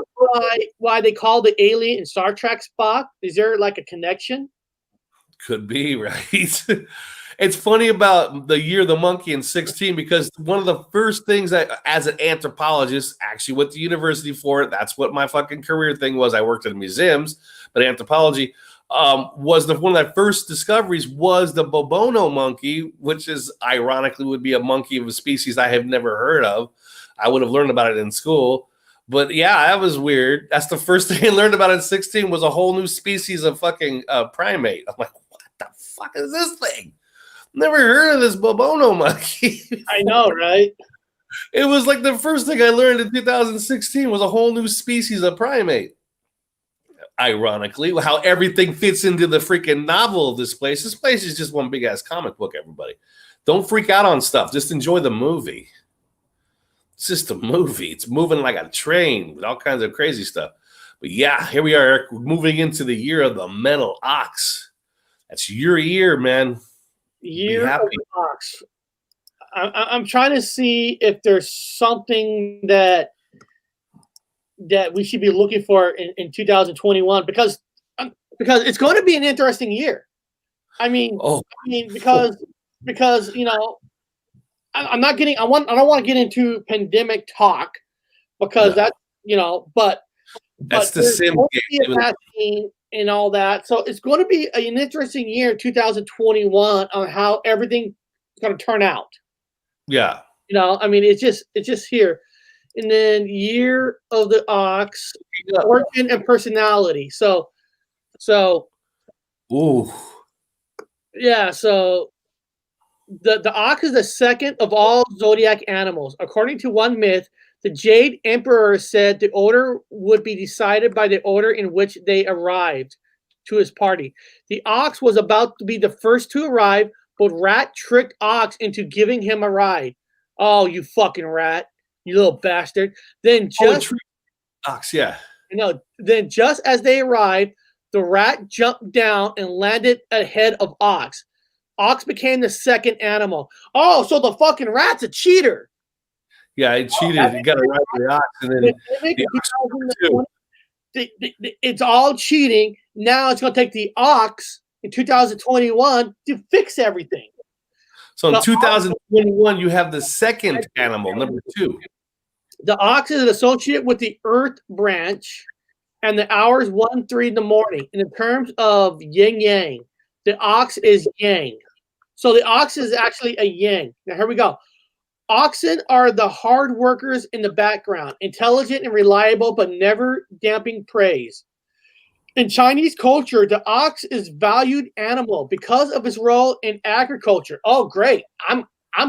why they call the alien in Star Trek Spock? Is there like a connection? Could be, right? It's funny about the year of the monkey in 16 because one of the first things that, as an anthropologist, actually went to university for it. That's what my fucking career thing was. I worked in museums, but anthropology was one of the first discoveries was the Bobono monkey, which is ironically would be a monkey of a species I have never heard of. I would have learned about it in school. But yeah, that was weird. That's the first thing I learned about in 16 was a whole new species of fucking primate. I'm like, what the fuck is this thing? Never heard of this Bobono monkey. I know, right? It was like the first thing I learned in 2016 was a whole new species of primate. Ironically, how everything fits into the freaking novel of this place. This place is just one big ass comic book, everybody. Don't freak out on stuff. Just enjoy the movie. It's just a movie. It's moving like a train with all kinds of crazy stuff. But yeah, here we are, Eric. We're moving into the year of the metal ox. That's your year, man. Year of the ox. I'm trying to see if there's something that we should be looking for in 2021 because it's going to be an interesting year. I mean, because you know, I'm not getting. I don't want to get into pandemic talk because that's but that's the sim vaccine and all that. So it's going to be an interesting year, 2021, on how everything's going to turn out. Yeah, I mean, it's just here, and then year of the ox, origin and personality. So, ooh, yeah. So the ox is the second of all zodiac animals. According to one myth, the Jade Emperor said the order would be decided by the order in which they arrived to his party. The ox was about to be the first to arrive, but Rat tricked Ox into giving him a ride. Oh, you fucking rat, you little bastard. Then Ox, yeah. Then just as they arrived, the rat jumped down and landed ahead of Ox. Ox became the second animal. Oh, so the fucking rat's a cheater. Yeah, he cheated. He got to ride the ox, and then it's all cheating. Now it's going to take the ox in 2021 to fix everything. So in 2021, you have the second animal, number 2. The ox is associated with the earth branch, and the hours 1-3 in the morning. In terms of yin yang, the ox is yang. So the ox is actually a yang. Now here we go. Oxen are the hard workers in the background, intelligent and reliable, but never damping praise. In Chinese culture, the ox is valued animal because of its role in agriculture. Oh, great. I'm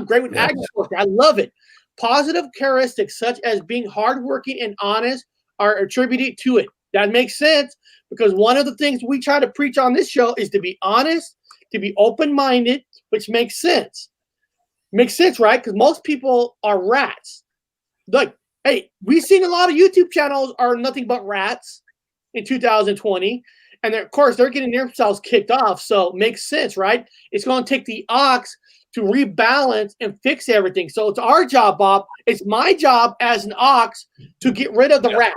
great with agriculture. I love it. Positive characteristics such as being hardworking and honest are attributed to it. That makes sense because one of the things we try to preach on this show is to be honest, to be open-minded, which makes sense. Makes sense, right? Because most people are rats. Like, hey, we've seen a lot of YouTube channels are nothing but rats in 2020. And of course, they're getting themselves kicked off. So it makes sense, right? It's going to take the ox to rebalance and fix everything. So it's our job, Bob. It's my job as an ox to get rid of the rat.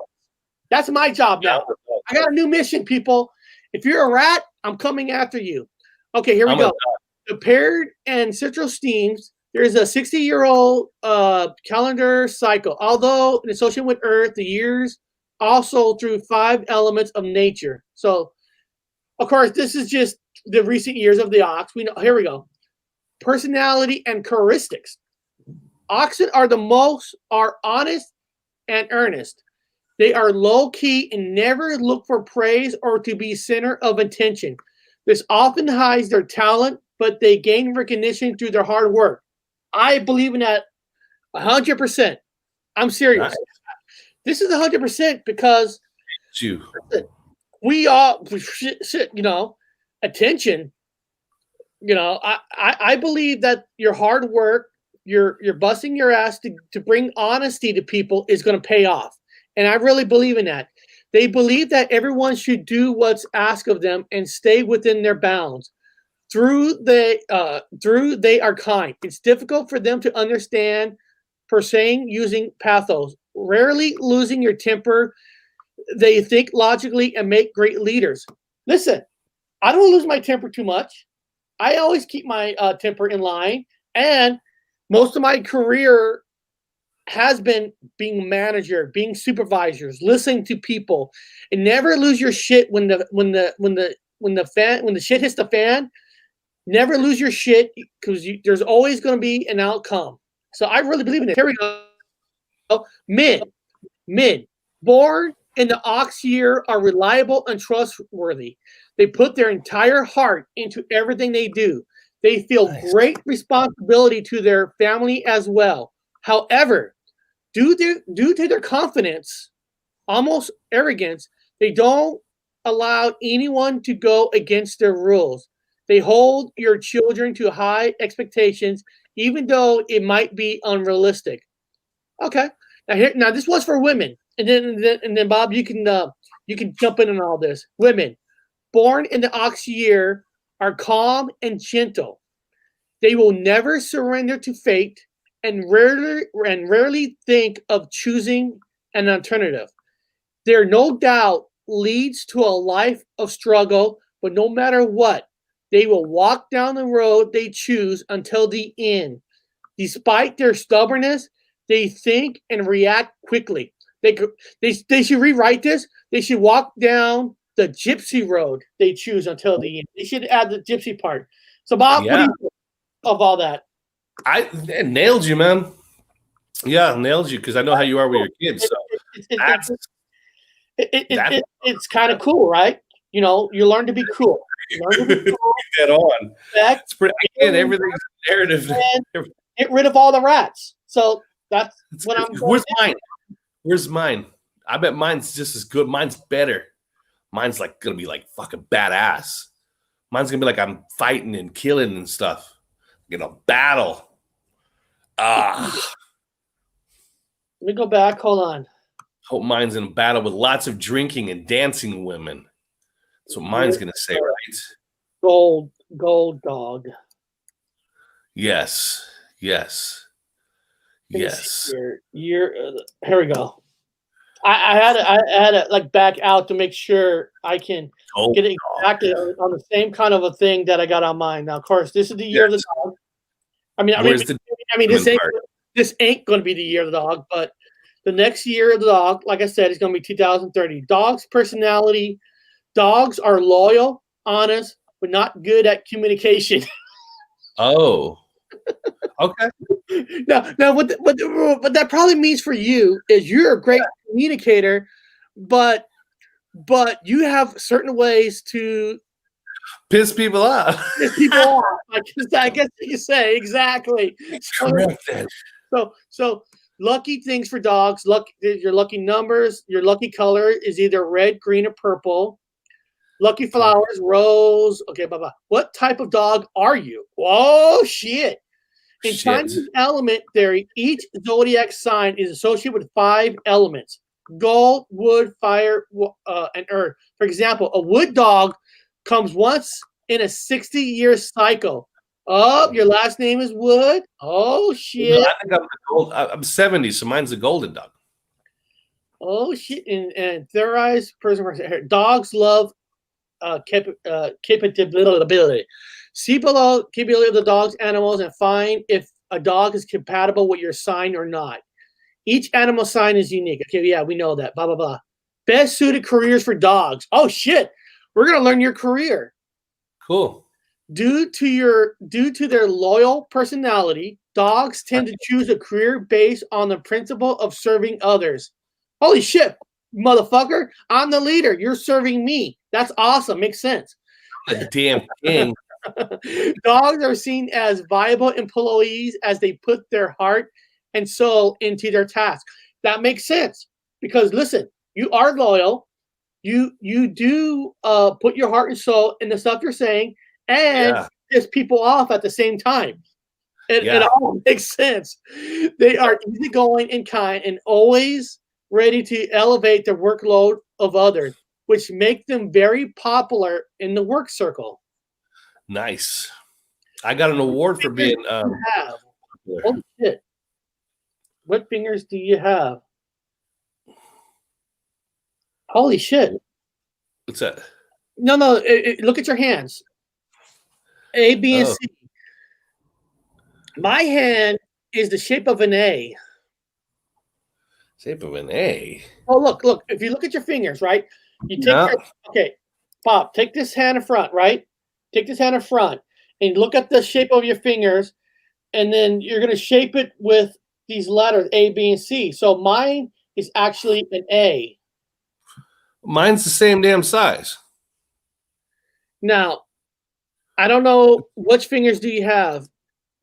That's my job now. I got a new mission, people. If you're a rat, I'm coming after you. Okay, here we go. The paired and central steams. There's a 60-year-old calendar cycle. Although in association with Earth, the years also through 5 elements of nature. So, of course, this is just the recent years of the ox. We know. Here we go. Personality and characteristics. Oxen are honest and earnest. They are low-key and never look for praise or to be center of attention. This often hides their talent, but they gain recognition through their hard work. I believe in that 100%. I'm serious. Nice. This is 100% because we all, attention. I believe that your hard work, you're busting your ass to bring honesty to people is going to pay off. And I really believe in that. They believe that everyone should do what's asked of them and stay within their bounds. they are kind. It's difficult for them to understand per se using pathos. Rarely losing your temper. They think logically and make great leaders. Listen, I don't lose my temper too much. I always keep my temper in line, and most of my career has been being manager, being supervisors, listening to people, and never lose your shit when the shit hits the fan. Never lose your shit because there's always going to be an outcome. So I really believe in it. Here we go. Men, born in the ox year are reliable and trustworthy. They put their entire heart into everything they do. They feel great responsibility to their family as well. However, due to their confidence, almost arrogance, they don't allow anyone to go against their rules. They hold your children to high expectations, even though it might be unrealistic. Okay, now this was for women, and then Bob, you can jump in on all this. Women born in the ox year are calm and gentle. They will never surrender to fate and rarely think of choosing an alternative. There no doubt leads to a life of struggle, but no matter what, they will walk down the road they choose until the end. Despite their stubbornness, they think and react quickly. They should rewrite this. They should walk down the gypsy road they choose until the end. They should add the gypsy part. So, Bob, what do you think of all that? It nailed you, man. Yeah, nailed you because I know how you are with your kids. So it's kind of cool, right? You know, you learn to be cool. You learn to be cool. Get on. It's pretty. Again, everything's narrative. Get rid of all the rats. So that's what I'm. Where's mine? Where's mine? I bet mine's just as good. Mine's better. Mine's like gonna be like fucking badass. Mine's gonna be like I'm fighting and killing and stuff. In a battle. Let me go back. Hold on. Hope mine's in a battle with lots of drinking and dancing women. That's what mine's gonna say, right? Gold dog. Yes. Yes. Yes. Here we go. I had to like back out to make sure I can get it exactly on the same kind of a thing that I got on mine. Now, of course, this is the year of the dog. I mean, this ain't going to be the year of the dog, but the next year of the dog, like I said, is going to be 2030. Dogs' personality. Dogs are loyal, honest, but not good at communication. Oh. Okay. Now, what that probably means for you is you're a great communicator, but you have certain ways to piss people off. I guess you say exactly. So lucky things for dogs. Your lucky numbers. Your lucky color is either red, green, or purple. Lucky flowers, rose. Okay, bye. What type of dog are you? Oh shit. In Chinese element theory, each zodiac sign is associated with 5 elements: gold, wood, fire, and earth. For example, a wood dog comes once in a 60-year cycle. Oh, your last name is Wood? Oh, shit. No, I think I'm 70, so mine's a golden dog. Oh, shit. And theorized person. Dogs love capability. See below capability of the dog's animals and find if a dog is compatible with your sign or not. Each animal sign is unique. Okay, yeah, we know that. Blah, blah, blah. Best suited careers for dogs. Oh, shit. We're going to learn your career. Cool. Due to their loyal personality, dogs tend to choose a career based on the principle of serving others. Holy shit, motherfucker. I'm the leader. You're serving me. That's awesome. Makes sense. A damn king. Dogs are seen as viable employees as they put their heart and soul into their task. That makes sense because listen, you are loyal. You do put your heart and soul in the stuff you're saying and piss people off at the same time. It all makes sense. They are easygoing and kind and always ready to elevate the workload of others, which make them very popular in the work circle. Nice. I got an award for being Have? popular. Holy shit. What fingers do you have? Holy shit. What's that? No, look at your hands. A, B, and Oh. C. My hand is the shape of an A. Shape of an A. Oh, look. If you look at your fingers, right? You take okay, Bob, take this hand in front, right? Take this hand in front and look at the shape of your fingers, and then you're gonna shape it with these letters A, B, and C. So mine is actually an A. Mine's the same damn size. Now, I don't know which fingers do you have.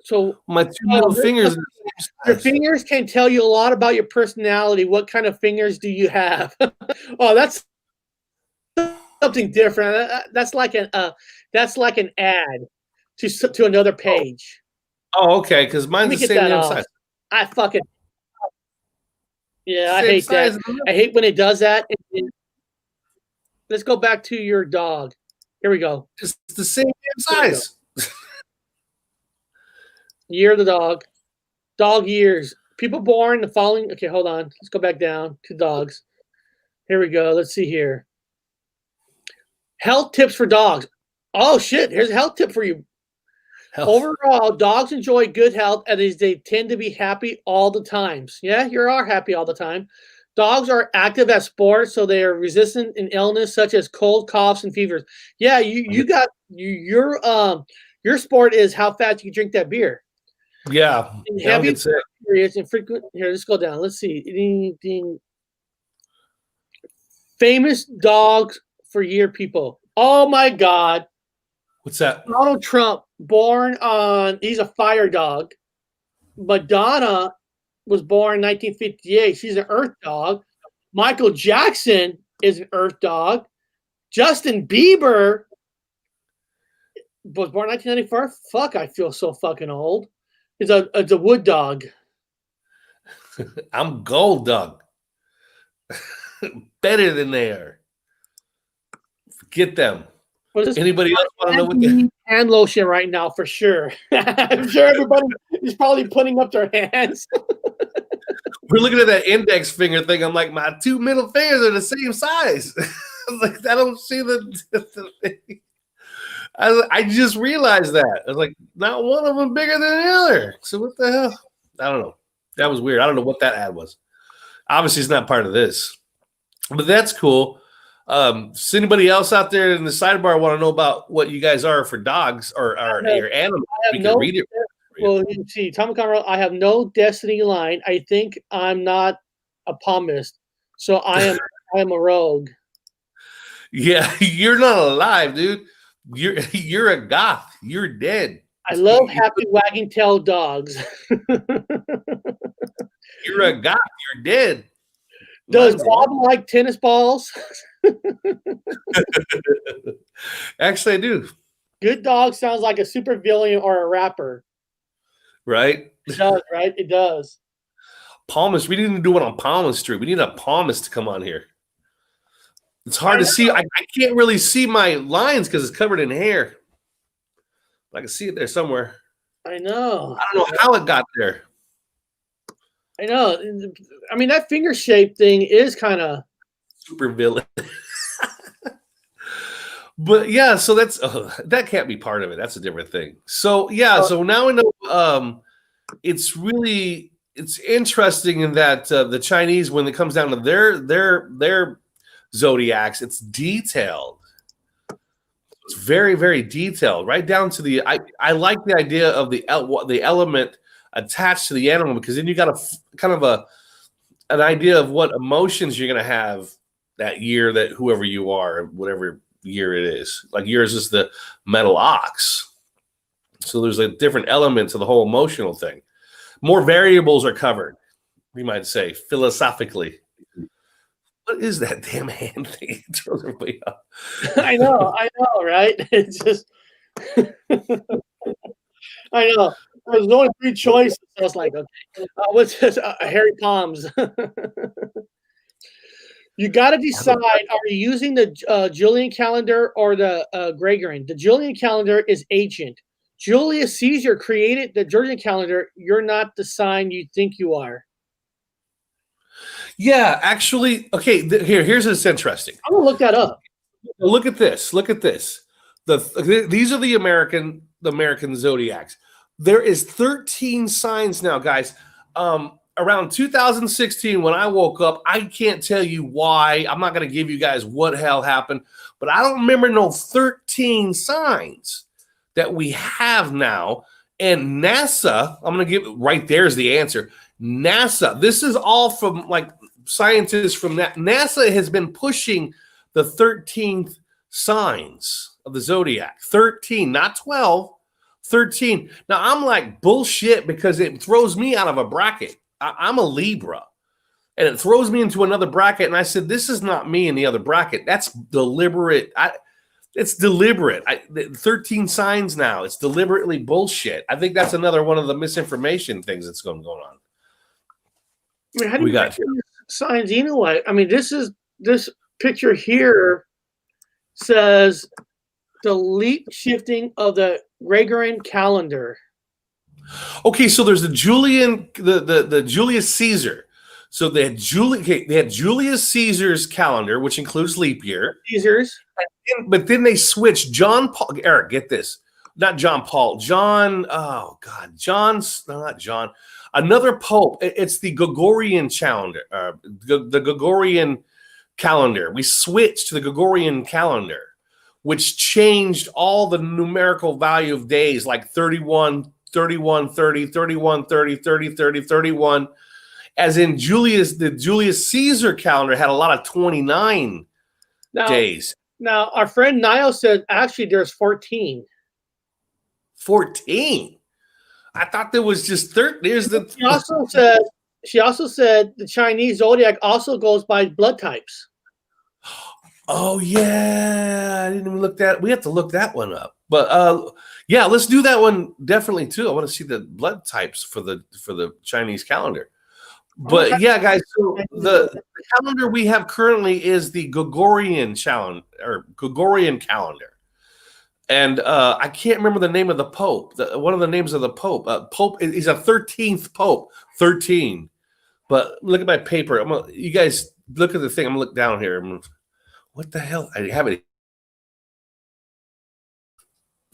So My two middle fingers are the same your size. fingers can tell you a lot about your personality. What kind of fingers do you have? Oh, that's something different. That's like an ad to another page. Oh, okay, because Let mine's me the get same that damn off. size. I fucking I Same hate size that. in the I hate when it does that. Let's go back to your dog. Here we go. It's the same damn There we go. size. Year of the dog. Dog years. People born the following. Okay, hold on. Let's go back down to dogs. Here we go. Let's see here. Health tips for dogs. Oh shit! Here's a health tip for you. Health. Overall, dogs enjoy good health as they tend to be happy all the times. Yeah, you are happy all the time. Dogs are active at sports, so they are resistant in illness such as cold, coughs, and fevers. Yeah, your sport is how fast you can drink that beer. Yeah. In That'll heavy get sick. periods and frequent. Here, let's go down. Let's see. Famous dogs for year people. Oh my God. What's that? Donald Trump, he's a fire dog. Madonna was born in 1958. She's an earth dog. Michael Jackson is an earth dog. Justin Bieber was born in 1994. Fuck, I feel so fucking old. It's a wood dog. I'm gold dog. Better than they are. Forget them. What is this? Anybody else want to know what the Hand lotion right now for sure. I'm sure everybody is probably putting up their hands. We're looking at that index finger thing. I'm like, my two middle fingers are the same size. I was like, I don't see the thing. I just realized that. I was like, not one of them bigger than the other. So what the hell? I don't know. That was weird. I don't know what that ad was. Obviously, it's not part of this. But that's cool. Does anybody else out there in the sidebar want to know about what you guys are for dogs or your animals? We can read it. Well, you see, Tom Conroe, I have no destiny line. I think I'm not a palmist, so I am a rogue. Yeah, you're not alive, dude. You're a goth. You're dead. I love happy wagging tail dogs. You're a goth. You're dead. Does Bob like tennis balls? Actually, I do. Good dog sounds like a supervillain or a rapper. Right? It does, right? It does. Palmist. We need to do one on Palmist Street. We need a palmist to come on here. It's hard to see. I can't really see my lines because it's covered in hair. I can see it there somewhere. I know. I don't know how it got there. I know. I mean, that finger shape thing is kind of super villain. But yeah, so that can't be part of it. That's a different thing. So yeah, so now we know it's interesting in that the Chinese, when it comes down to their zodiacs, it's detailed. It's very, very detailed, right down to the. I like the idea of the element attached to the animal, because then you got an idea of what emotions you're going to have that year, that whoever you are, whatever year it is. Like yours is the metal ox, so there's a different element to the whole emotional thing. More variables are covered, we might say, philosophically. What is that damn hand thing? It throws everybody up. I know, right? It's just I know. There's only 3 choices. I was like, okay, what's this? Hairy palms. You got to decide: are you using the Julian calendar or the Gregorian? The Julian calendar is ancient. Julius Caesar created the Julian calendar. You're not the sign you think you are. Yeah, actually, okay. Here's what's interesting. I'm gonna look that up. Look at this. Look at this. These are the American zodiacs. There is 13 signs now, guys. Around 2016, when I woke up, I can't tell you why. I'm not going to give you guys what hell happened, but I don't remember no 13 signs that we have now. And NASA, I'm going to give right there's the answer. NASA, this is all from like scientists from that. NASA has been pushing the 13th signs of the zodiac. 13, not 12, 13. Now I'm like bullshit because it throws me out of a bracket. I'm a Libra, and it throws me into another bracket. And I said, this is not me in the other bracket. That's deliberate. It's deliberate. 13 signs now. It's deliberately bullshit. I think that's another one of the misinformation things that's going on. I mean, how do you got signs anyway? I mean, this picture here says the leap shifting of the Gregorian calendar. Okay, so there's the Julius Caesar. So they had Julius Caesar's calendar, which includes leap year. Caesar's. But then they switched John Paul. Eric, get this. Not John Paul. John, oh God. Not John. Another pope. It's the Gregorian calendar. The Gregorian calendar. We switched to the Gregorian calendar, which changed all the numerical value of days, like 31, 31, 30, 31, 30, 30, 30, 31. As in the Julius Caesar calendar had a lot of 29 days. Now, our friend Niall said actually there's 14. 14? I thought there was just 13. She also said the Chinese zodiac also goes by blood types. Oh yeah, I didn't even look that. We have to look that one up. But yeah, let's do that one definitely too. I want to see the blood types for the Chinese calendar. But yeah, guys, so the calendar we have currently is the Gregorian calendar. And I can't remember the name of the Pope. One of the names of the Pope. Pope, he's a 13th Pope. 13. But look at my paper. You guys look at the thing. I'm gonna look down here. What the hell? I have it.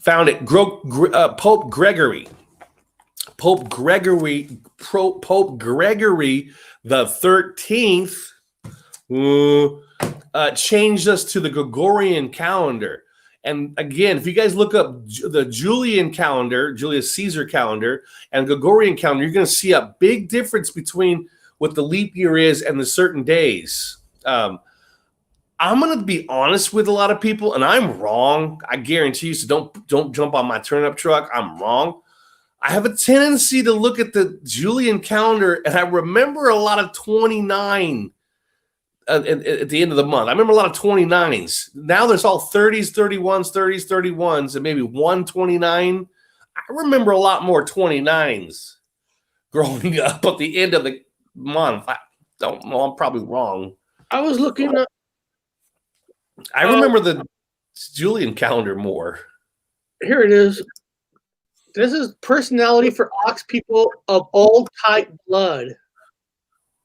Found it. Pope Gregory. Pope Gregory the 13th changed us to the Gregorian calendar. And again, if you guys look up the Julian calendar, Julius Caesar calendar, and Gregorian calendar, you're going to see a big difference between what the leap year is and the certain days. I'm going to be honest with a lot of people, and I'm wrong. I guarantee you, so don't jump on my turnip truck. I'm wrong. I have a tendency to look at the Julian calendar, and I remember a lot of 29 at the end of the month. I remember a lot of 29s. Now there's all 30s, 31s, 30s, 31s, and maybe 129. I remember a lot more 29s growing up at the end of the month. I don't know. I'm probably wrong. I was looking up. I remember the Julian calendar more. Here it is. This is personality for ox people of old type blood.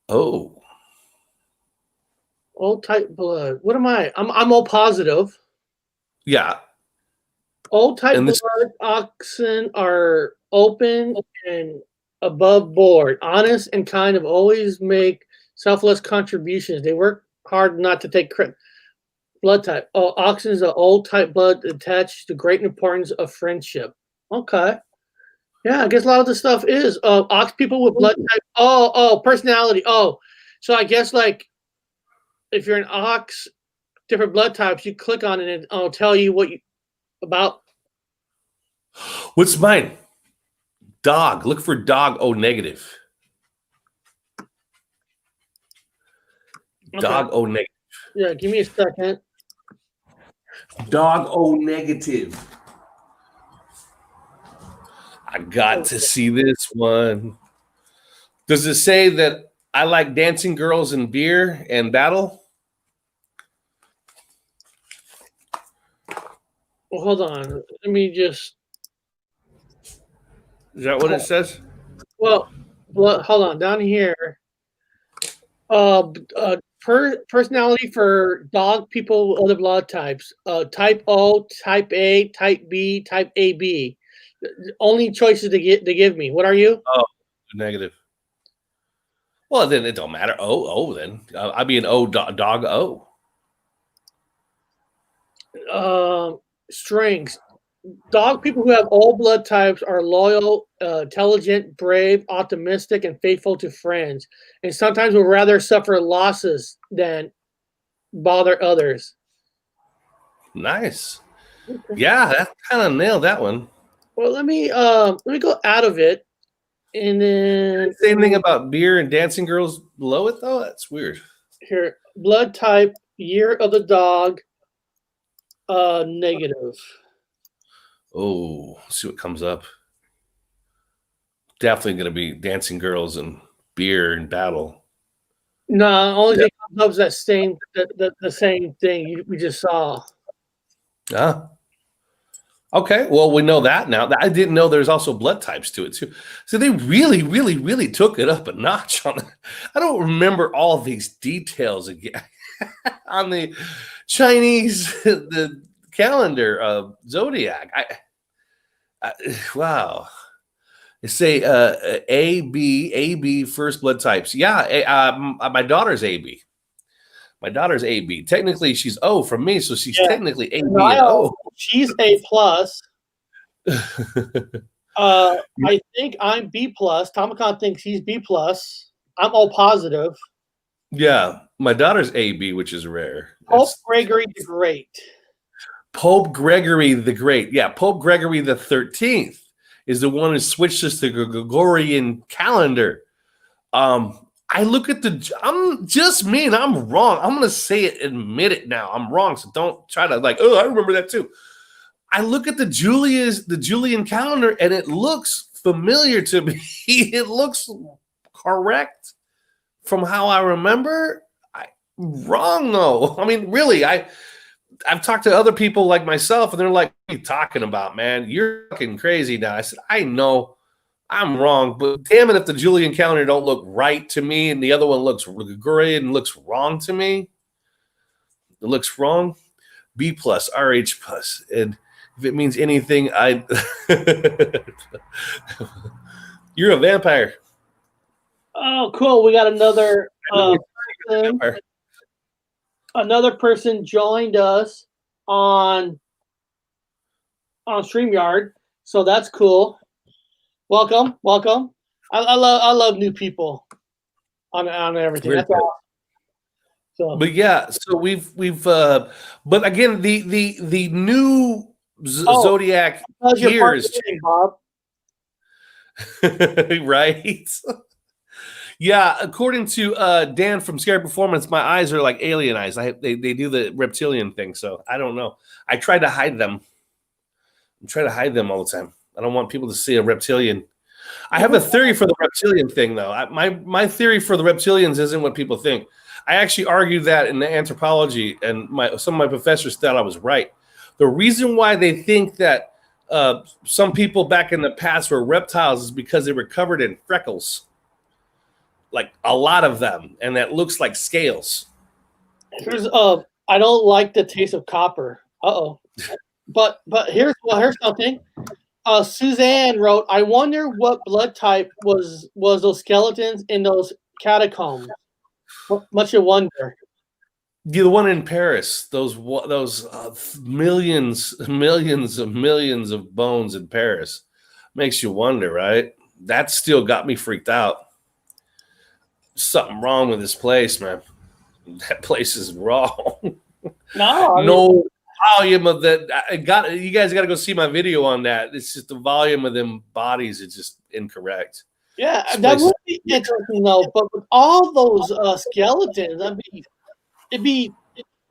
Oh. Old type blood. What am I? I'm O positive. Yeah. Old type blood oxen are open and above board, honest and kind of always make selfless contributions. They work hard not to take credit. Blood type. Oh, oxen is an old type blood attached to great importance of friendship. Okay. Yeah, I guess a lot of the stuff is ox people with blood type. Oh, personality. Oh, so I guess like if you're an ox, different blood types, you click on it and it'll tell you what you about. What's mine? Dog. Look for dog O negative. Okay. Dog O negative. Yeah, give me a second. Dog O negative. I got to see this one. Does it say that I like dancing girls and beer and battle? Well, hold on. Let me just. Is that what it says? Well, hold on. Down here, personality for dog people, other blood types. Type O, type A, type B, type AB. Only choices they give me. What are you? Oh, negative. Well, then it don't matter. Then I'd be an O dog O. Strengths. Dog people who have all blood types are loyal, intelligent, brave, optimistic, and faithful to friends, and sometimes will rather suffer losses than bother others. Nice. Okay. Yeah, that kind of nailed that one. Well, let me go out of it, and then Same thing about beer and dancing girls below it though. That's weird. here, blood type, year of the dog, negative. Oh, let's see what comes up. Definitely going to be dancing girls and beer and battle. No, only thing comes up is the same thing we just saw. Ah. Okay, well, we know that now. I didn't know there's also blood types to it too. So they really, really, really took it up a notch on. I don't remember all these details again on the Chinese the calendar of zodiac. Wow. They say AB first blood types. Yeah, my daughter's AB. My daughter's AB. Technically, she's O from me, so she's technically AB and O. She's A plus. I think I'm B plus. Tomicon thinks he's B plus. I'm O positive. Yeah, my daughter's AB, which is rare. Pope Gregory the Great. Pope Gregory the Great. Yeah, Pope Gregory the 13th is the one who switched us to the Gregorian calendar. I look at I'm just me and I'm wrong. I'm going to say it, admit it now. I'm wrong. So don't try to I remember that too. I look at the Julian calendar and it looks familiar to me. It looks correct from how I remember. Wrong though. I mean, really, I've talked to other people like myself and they're like, what are you talking about, man? You're fucking crazy now. I said, I know I'm wrong, but damn it if the Julian calendar don't look right to me and the other one looks Gregorian and looks wrong to me. It looks wrong. B plus, RH plus. And if it means anything, you're a vampire. Oh, cool. We got another person joined us on StreamYard. So that's cool. Welcome. I love new people on everything. That's awesome. So, but yeah, so we've but again the new zodiac years, Bob. right? Yeah, according to Dan from Scary Performance, my eyes are like alien eyes. They do the reptilian thing, so I don't know. I try to hide them. I try to hide them all the time. I don't want people to see a reptilian. I have a theory for the reptilian thing, though. My theory for the reptilians isn't what people think. I actually argued that in the anthropology, and some of my professors thought I was right. The reason why they think that some people back in the past were reptiles is because they were covered in freckles, like a lot of them, and that looks like scales. Here's I don't like the taste of copper. But here's something. Suzanne wrote, I wonder what blood type was those skeletons in those catacombs. Much you wonder. The one in Paris, those millions of bones in Paris, makes you wonder, right? That still got me freaked out. Something wrong with this place, man. That place is wrong. No volume of that. You guys got to go see my video on that. It's just the volume of them bodies is just incorrect. Yeah, that would be interesting though. But with all those skeletons,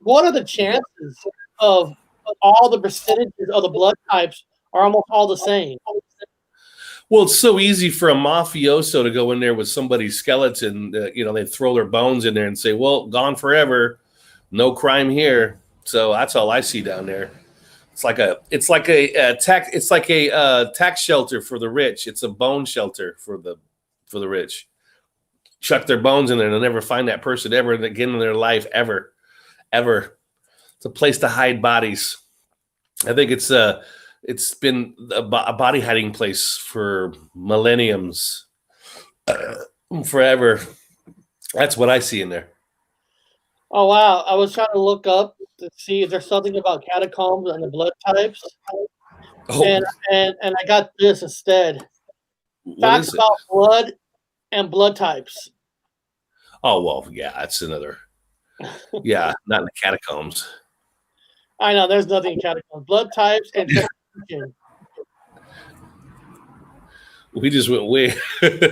what are the chances of all the percentages of the blood types are almost all the same? Well, it's so easy for a mafioso to go in there with somebody's skeleton. They throw their bones in there and say, well, gone forever. No crime here. So that's all I see down there. tax shelter for the rich. It's a bone shelter for the rich. Chuck their bones in there, and they'll never find that person ever again in their life, ever. It's a place to hide bodies. I think it's been a body hiding place for millenniums, forever. That's what I see in there. Oh wow! I was trying to look up to see if there's something about catacombs and the blood types, and I got this instead. Facts about blood and blood types. Oh well, yeah, that's another. Yeah, not in the catacombs. I know there's nothing in catacombs. Blood types and we just went way.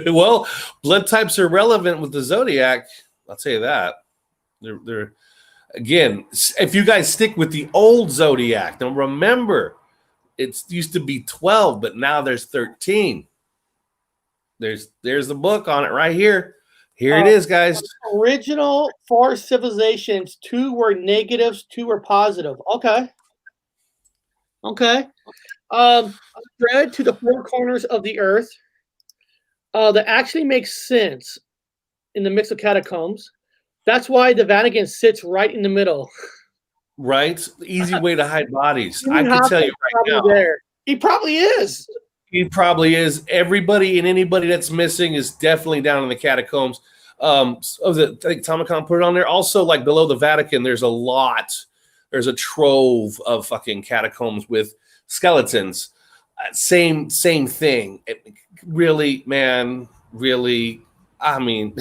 Well, blood types are relevant with the zodiac. I'll tell you that. They're again. If you guys stick with the old zodiac, now remember, it used to be 12, but now there's 13. There's the book on it right here. Here it is, guys. Original 4 civilizations, 2 were negatives, 2 were positive. Okay. Spread to the 4 corners of the earth. That actually makes sense in the mix of catacombs. That's why the Vatican sits right in the middle. Right? Easy way to hide bodies. I can tell you right now. There. He probably is. He probably is. Everybody and anybody that's missing is definitely down in the catacombs. I think Tomicon put it on there. Also, like below the Vatican, there's a trove of fucking catacombs with skeletons. Same thing. Really, man, really. I mean,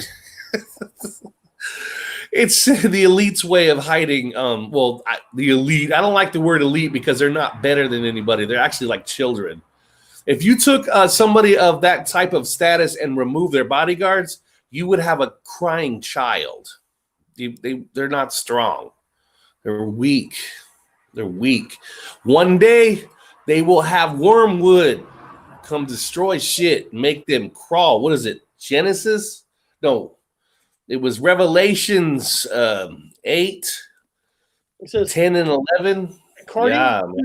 it's the elite's way of hiding. The elite. I don't like the word elite because they're not better than anybody. They're actually like children. If you took somebody of that type of status and removed their bodyguards, you would have a crying child. They're not strong. They're weak. One day, they will have wormwood come destroy shit, make them crawl. What is it? Genesis? No. It was Revelations 8, it says, 10, and 11. According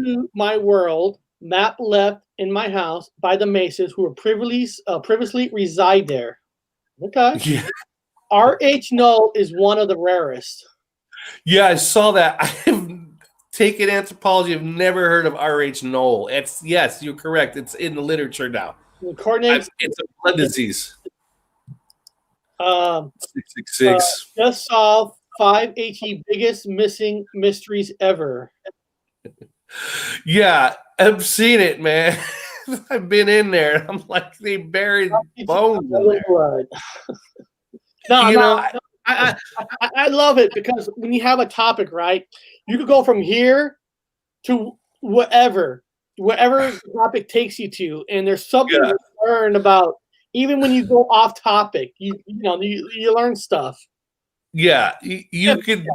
to my world, map left in my house by the Masons who were previously reside there. Okay. Yeah. R.H. Null is one of the rarest. Yeah, I saw that. I have taken anthropology. I've never heard of R.H. Null. Yes, you're correct. It's in the literature now. It's a blood disease. 666. Just solved 5 HE biggest missing mysteries ever. Yeah, I've seen it, man. I've been in there. I'm like, they buried bones in there. I love it because when you have a topic, right, you could go from here to wherever the topic takes you to, and there's something to learn about. Even when you go off topic, you learn stuff. Yeah, you could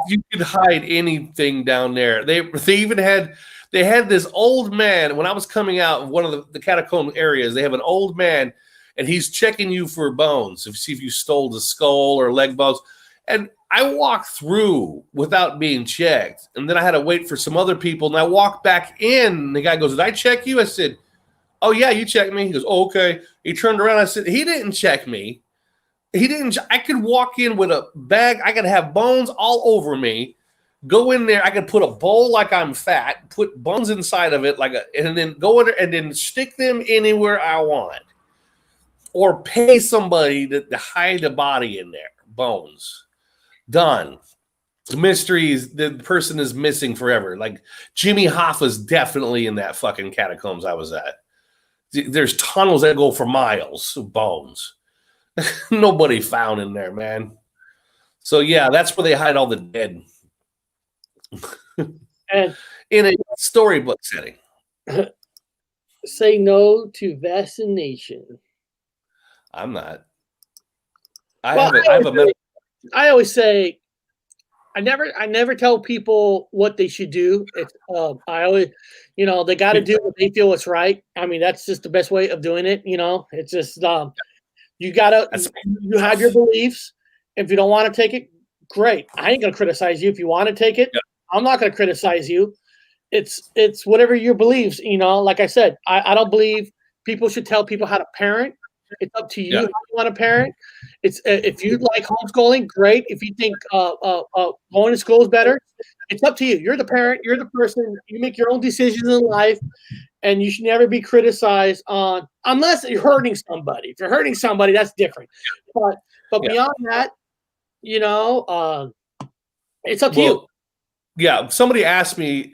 hide anything down there. They even had this old man when I was coming out of one of the catacomb areas. They have an old man, and he's checking you for bones to see if you stole the skull or leg bones. And I walked through without being checked, and then I had to wait for some other people. And I walked back in. And the guy goes, "Did I check you?" I said, "Oh yeah, you checked me." He goes, "Oh, okay." He turned around. I said, "He didn't check me. He didn't. I could walk in with a bag. I could have bones all over me. Go in there. I could put a bowl like I'm fat. Put bones inside of it and then go in there and then stick them anywhere I want, or pay somebody to hide a body in there. Bones, done. The mysteries. The person is missing forever. Like Jimmy Hoffa's definitely in that fucking catacombs I was at. There's tunnels that go for miles of bones. Nobody found in there, man. So yeah, that's where they hide all the dead. And in a storybook setting. Say no to vaccination. I'm not. I always say I never tell people what they should do. It's I always, they got to do what they feel is right. I mean, that's just the best way of doing it. It's just you have your beliefs. If you don't want to take it, great. I ain't gonna criticize you if you want to take it. Yeah. I'm not gonna criticize you. it's whatever your beliefs. Like I said, I don't believe people should tell people how to parent. It's up to you how you want to parent. It's if you like homeschooling, great. If you think going to school is better, it's up to you. You're the parent. You're the person. You make your own decisions in life, and you should never be criticized on unless you're hurting somebody. If you're hurting somebody, that's different. But beyond that, it's up to you. Yeah. If somebody asked me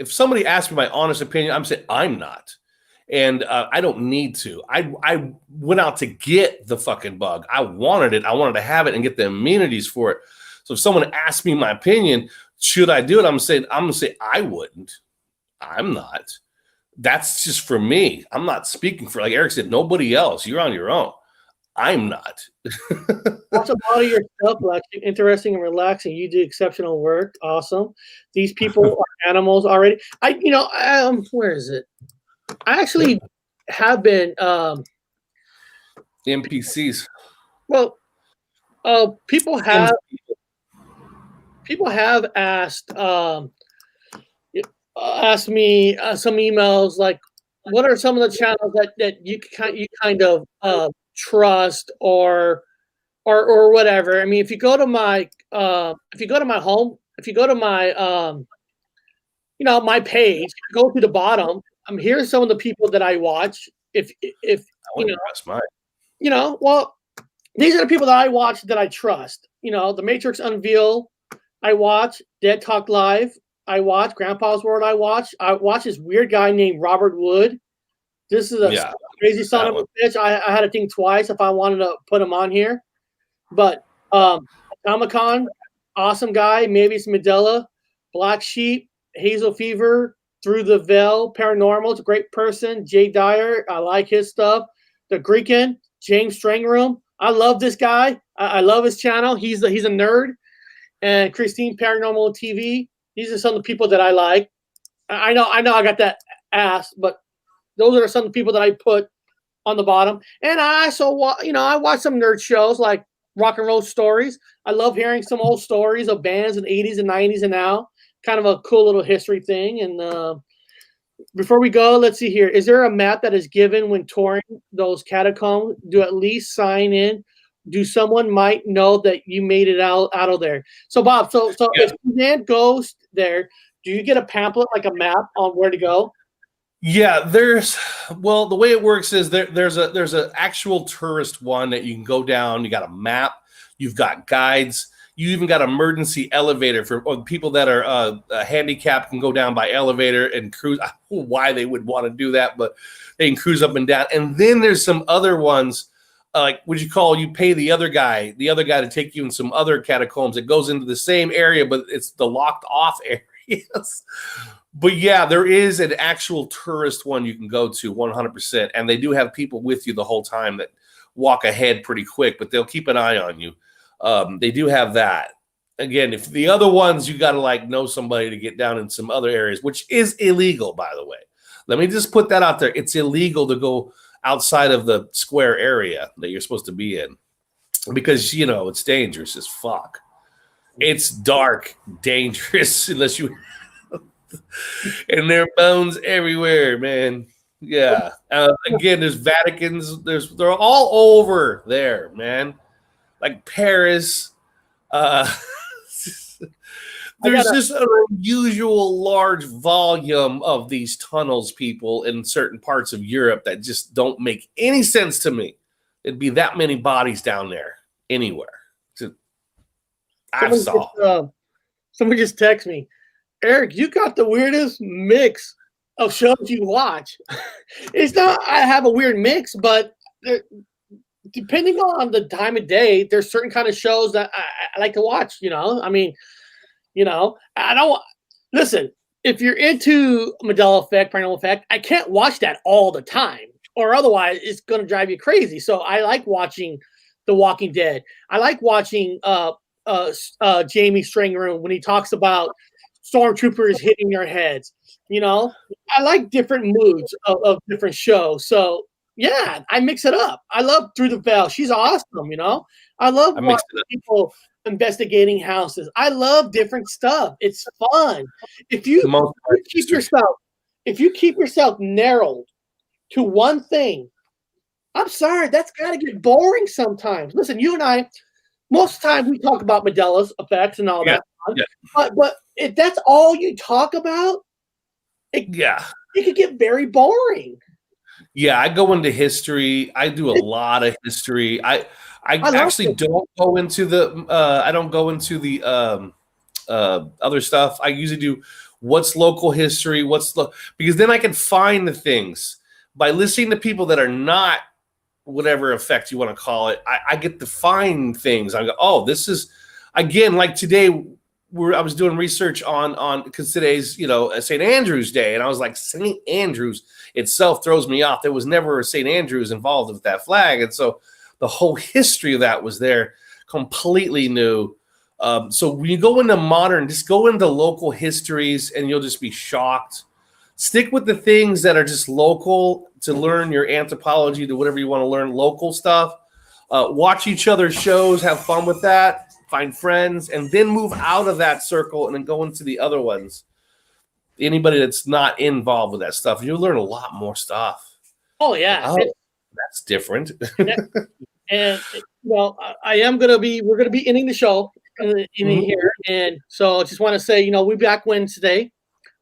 my honest opinion, I'm saying I'm not. And I don't need to. I went out to get the fucking bug. I wanted it. I wanted to have it and get the immunities for it. So if someone asked me my opinion, should I do it? I'm gonna say I wouldn't. I'm not. That's just for me. I'm not speaking for, like Eric said, nobody else. You're on your own. I'm not. Watch a lot of your stuff, actually interesting and relaxing. You do exceptional work. Awesome. These people are animals already. Where is it? I actually have been NPCs. Well, people have asked me some emails like, what are some of the channels that you kind of trust or whatever. I mean, if you go to my my page, go to the bottom. Here's some of the people that I watch. Well, these are the people that I watch that I trust. The Matrix Unveil, I watch. Dead Talk Live, I watch. Grandpa's World, I watch. I watch this weird guy named Robert Wood. This is a crazy son of a bitch. I had to think twice if I wanted to put him on here. But Comic-Con, awesome guy. Maybe it's Medela, Black Sheep, Hazel Fever, Through the Veil, Paranormal, it's a great person. Jay Dyer, I like his stuff. The Greekin, James Strangroom, I love this guy. I love his channel. He's a nerd. And Christine Paranormal TV. These are some of the people that I like. I know I got that ass, but those are some of the people that I put on the bottom. And I also, I watch some nerd shows like Rock and Roll Stories. I love hearing some old stories of bands in the 80s and 90s and now. Kind of a cool little history thing. And before we go, let's see here. Is there a map that is given when touring those catacombs? Do at least sign in. Do someone might know that you made it out of there? So Bob, if Suzanne goes there, do you get a pamphlet like a map on where to go? Yeah, the way it works is there's an actual tourist one that you can go down. You got a map. You've got guides. You even got emergency elevator for people that are handicapped can go down by elevator and cruise. I don't know why they would want to do that, but they can cruise up and down. And then there's some other ones, like you pay the other guy to take you in some other catacombs. It goes into the same area, but it's the locked off areas. But yeah, there is an actual tourist one you can go to 100%. And they do have people with you the whole time that walk ahead pretty quick, but they'll keep an eye on you. They do have that. Again, if the other ones, you got to know somebody to get down in some other areas, which is illegal, by the way. Let me just put that out there. It's illegal to go outside of the square area that you're supposed to be in because, it's dangerous as fuck. It's dark, dangerous, unless you and there are bones everywhere, man. Yeah. Again, there's Vaticans. They're all over there, man. Like Paris. There's just an unusual large volume of these tunnels, people, in certain parts of Europe that just don't make any sense to me. It'd be that many bodies down there anywhere. Someone just text me, Eric, you got the weirdest mix of shows you watch. It's not I have a weird mix, but depending on the time of day, there's certain kind of shows that I like to watch, I mean, I don't listen, if you're into Mandela Effect, Paranormal Effect, I can't watch that all the time or otherwise it's going to drive you crazy. So I like watching The Walking Dead. I like watching Jamie Stringroom when he talks about stormtroopers hitting your heads. I like different moods of different shows. So yeah, I mix it up. I love Through the Veil. She's awesome, I love watching people investigating houses. I love different stuff. It's fun. If you keep yourself if you keep yourself narrowed to one thing, I'm sorry, that's got to get boring sometimes. Listen, you and I, most of the time we talk about Mandela's effects and all that, but if that's all you talk about, it could get very boring. Yeah, I go into history. I do a lot of history. I actually don't go into the other stuff. I usually do what's local history, because then I can find the things by listening to people that are not whatever effect you want to call it. I get to find things. I go, oh, this is, again, like today I was doing research on because today's St. Andrew's Day, and I was like, St. Andrews itself throws me off. There was never a St. Andrews involved with that flag, and so the whole history of that was there, completely new. So when you go into modern, just go into local histories, and you'll just be shocked. Stick with the things that are just local to learn your anthropology, to whatever you want to learn, local stuff. Watch each other's shows, have fun with that, find friends, and then move out of that circle and then go into the other ones. Anybody that's not involved with that stuff, you'll learn a lot more stuff. Oh, yeah. Oh, that's different. And we're going to be ending the show here. And so I just want to say, we'll be back Wednesday.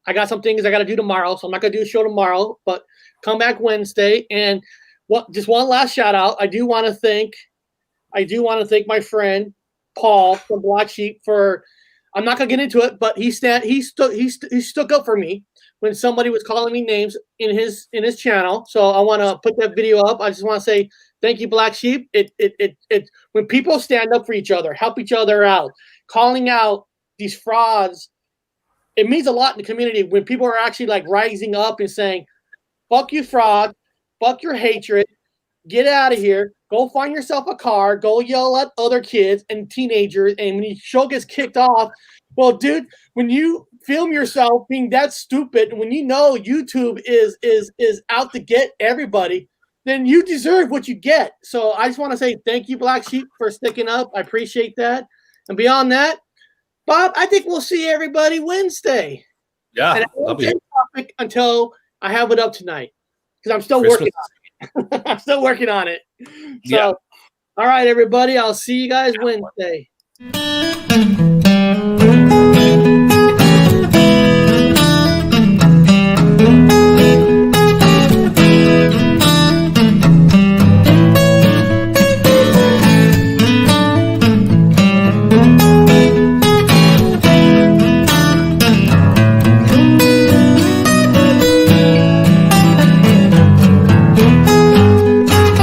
I got some things I got to do tomorrow, so I'm not going to do a show tomorrow, but come back Wednesday. And just one last shout out. I do want to thank my friend Paul from Black Sheep for, I'm not going to get into it, but he stuck up for me when somebody was calling me names in his channel. So I want to put that video up. I just want to say thank you, Black Sheep. It when people stand up for each other, help each other out, calling out these frauds, it means a lot in the community when people are actually like rising up and saying, fuck you, fraud, fuck your hatred, get out of here, go find yourself a car, go yell at other kids and teenagers, and when your show gets kicked off, well, dude, when you film yourself being that stupid, and when you know YouTube is out to get everybody, then you deserve what you get. So I just want to say thank you, Black Sheep, for sticking up. I appreciate that. And beyond that, Bob, I think we'll see everybody Wednesday. Yeah, and I won't change topic until I have it up tonight because I'm still working on it. I'm still working on it. So, all right, everybody, I'll see you guys Wednesday.